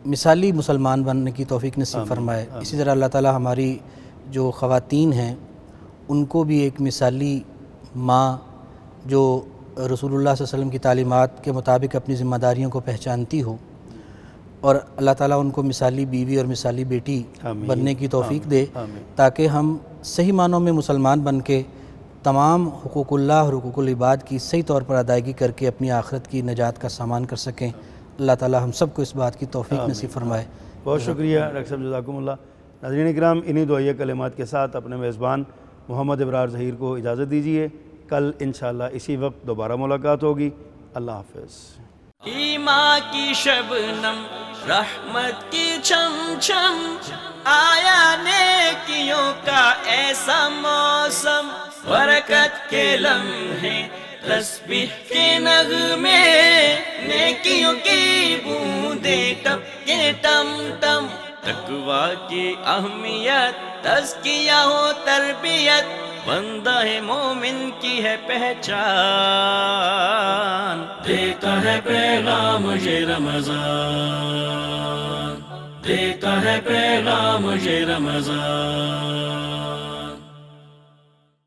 Speaker 3: مثالی مسلمان بننے کی توفیق نصیب فرمائے۔ اسی طرح اللہ تعالی ہماری جو خواتین ہیں ان کو بھی ایک مثالی ماں جو رسول اللہ صلی اللہ علیہ وسلم کی تعلیمات کے مطابق اپنی ذمہ داریوں کو پہچانتی ہو، اور اللہ تعالیٰ ان کو مثالی بیوی اور مثالی بیٹی بننے کی توفیق دے، تاکہ ہم صحیح معنوں میں مسلمان بن کے تمام حقوق اللہ اور حقوق العباد کی صحیح طور پر ادائیگی کر کے اپنی آخرت کی نجات کا سامان کر سکیں۔ اللہ تعالیٰ ہم سب کو اس بات کی توفیق نصیب فرمائے۔
Speaker 2: بہت شکریہ ڈاکٹر صاحب، جزاکم اللہ۔ ناظرین اکرام، انہی دعائیہ کلمات کے ساتھ اپنے میزبان محمد ابرار ظہیر کو اجازت دیجیے۔ کل انشاءاللہ اسی وقت دوبارہ ملاقات ہوگی۔ اللہ حافظ۔
Speaker 1: ایمان کی شبنم، رحمت کی چھم چھم، آیا نیکیوں کا ایسا موسم، برکت کے لمحے، تسبیح کے نغمے، نیکیوں کی بوندیں ٹپ کے ٹم ٹم، تقویٰ کی اہمیت، تزکیہ و تربیت، بندہ مومن کی ہے پہچان، دیتا ہے پیغام یہ رمضان، دیتا ہے پیغام یہ رمضان۔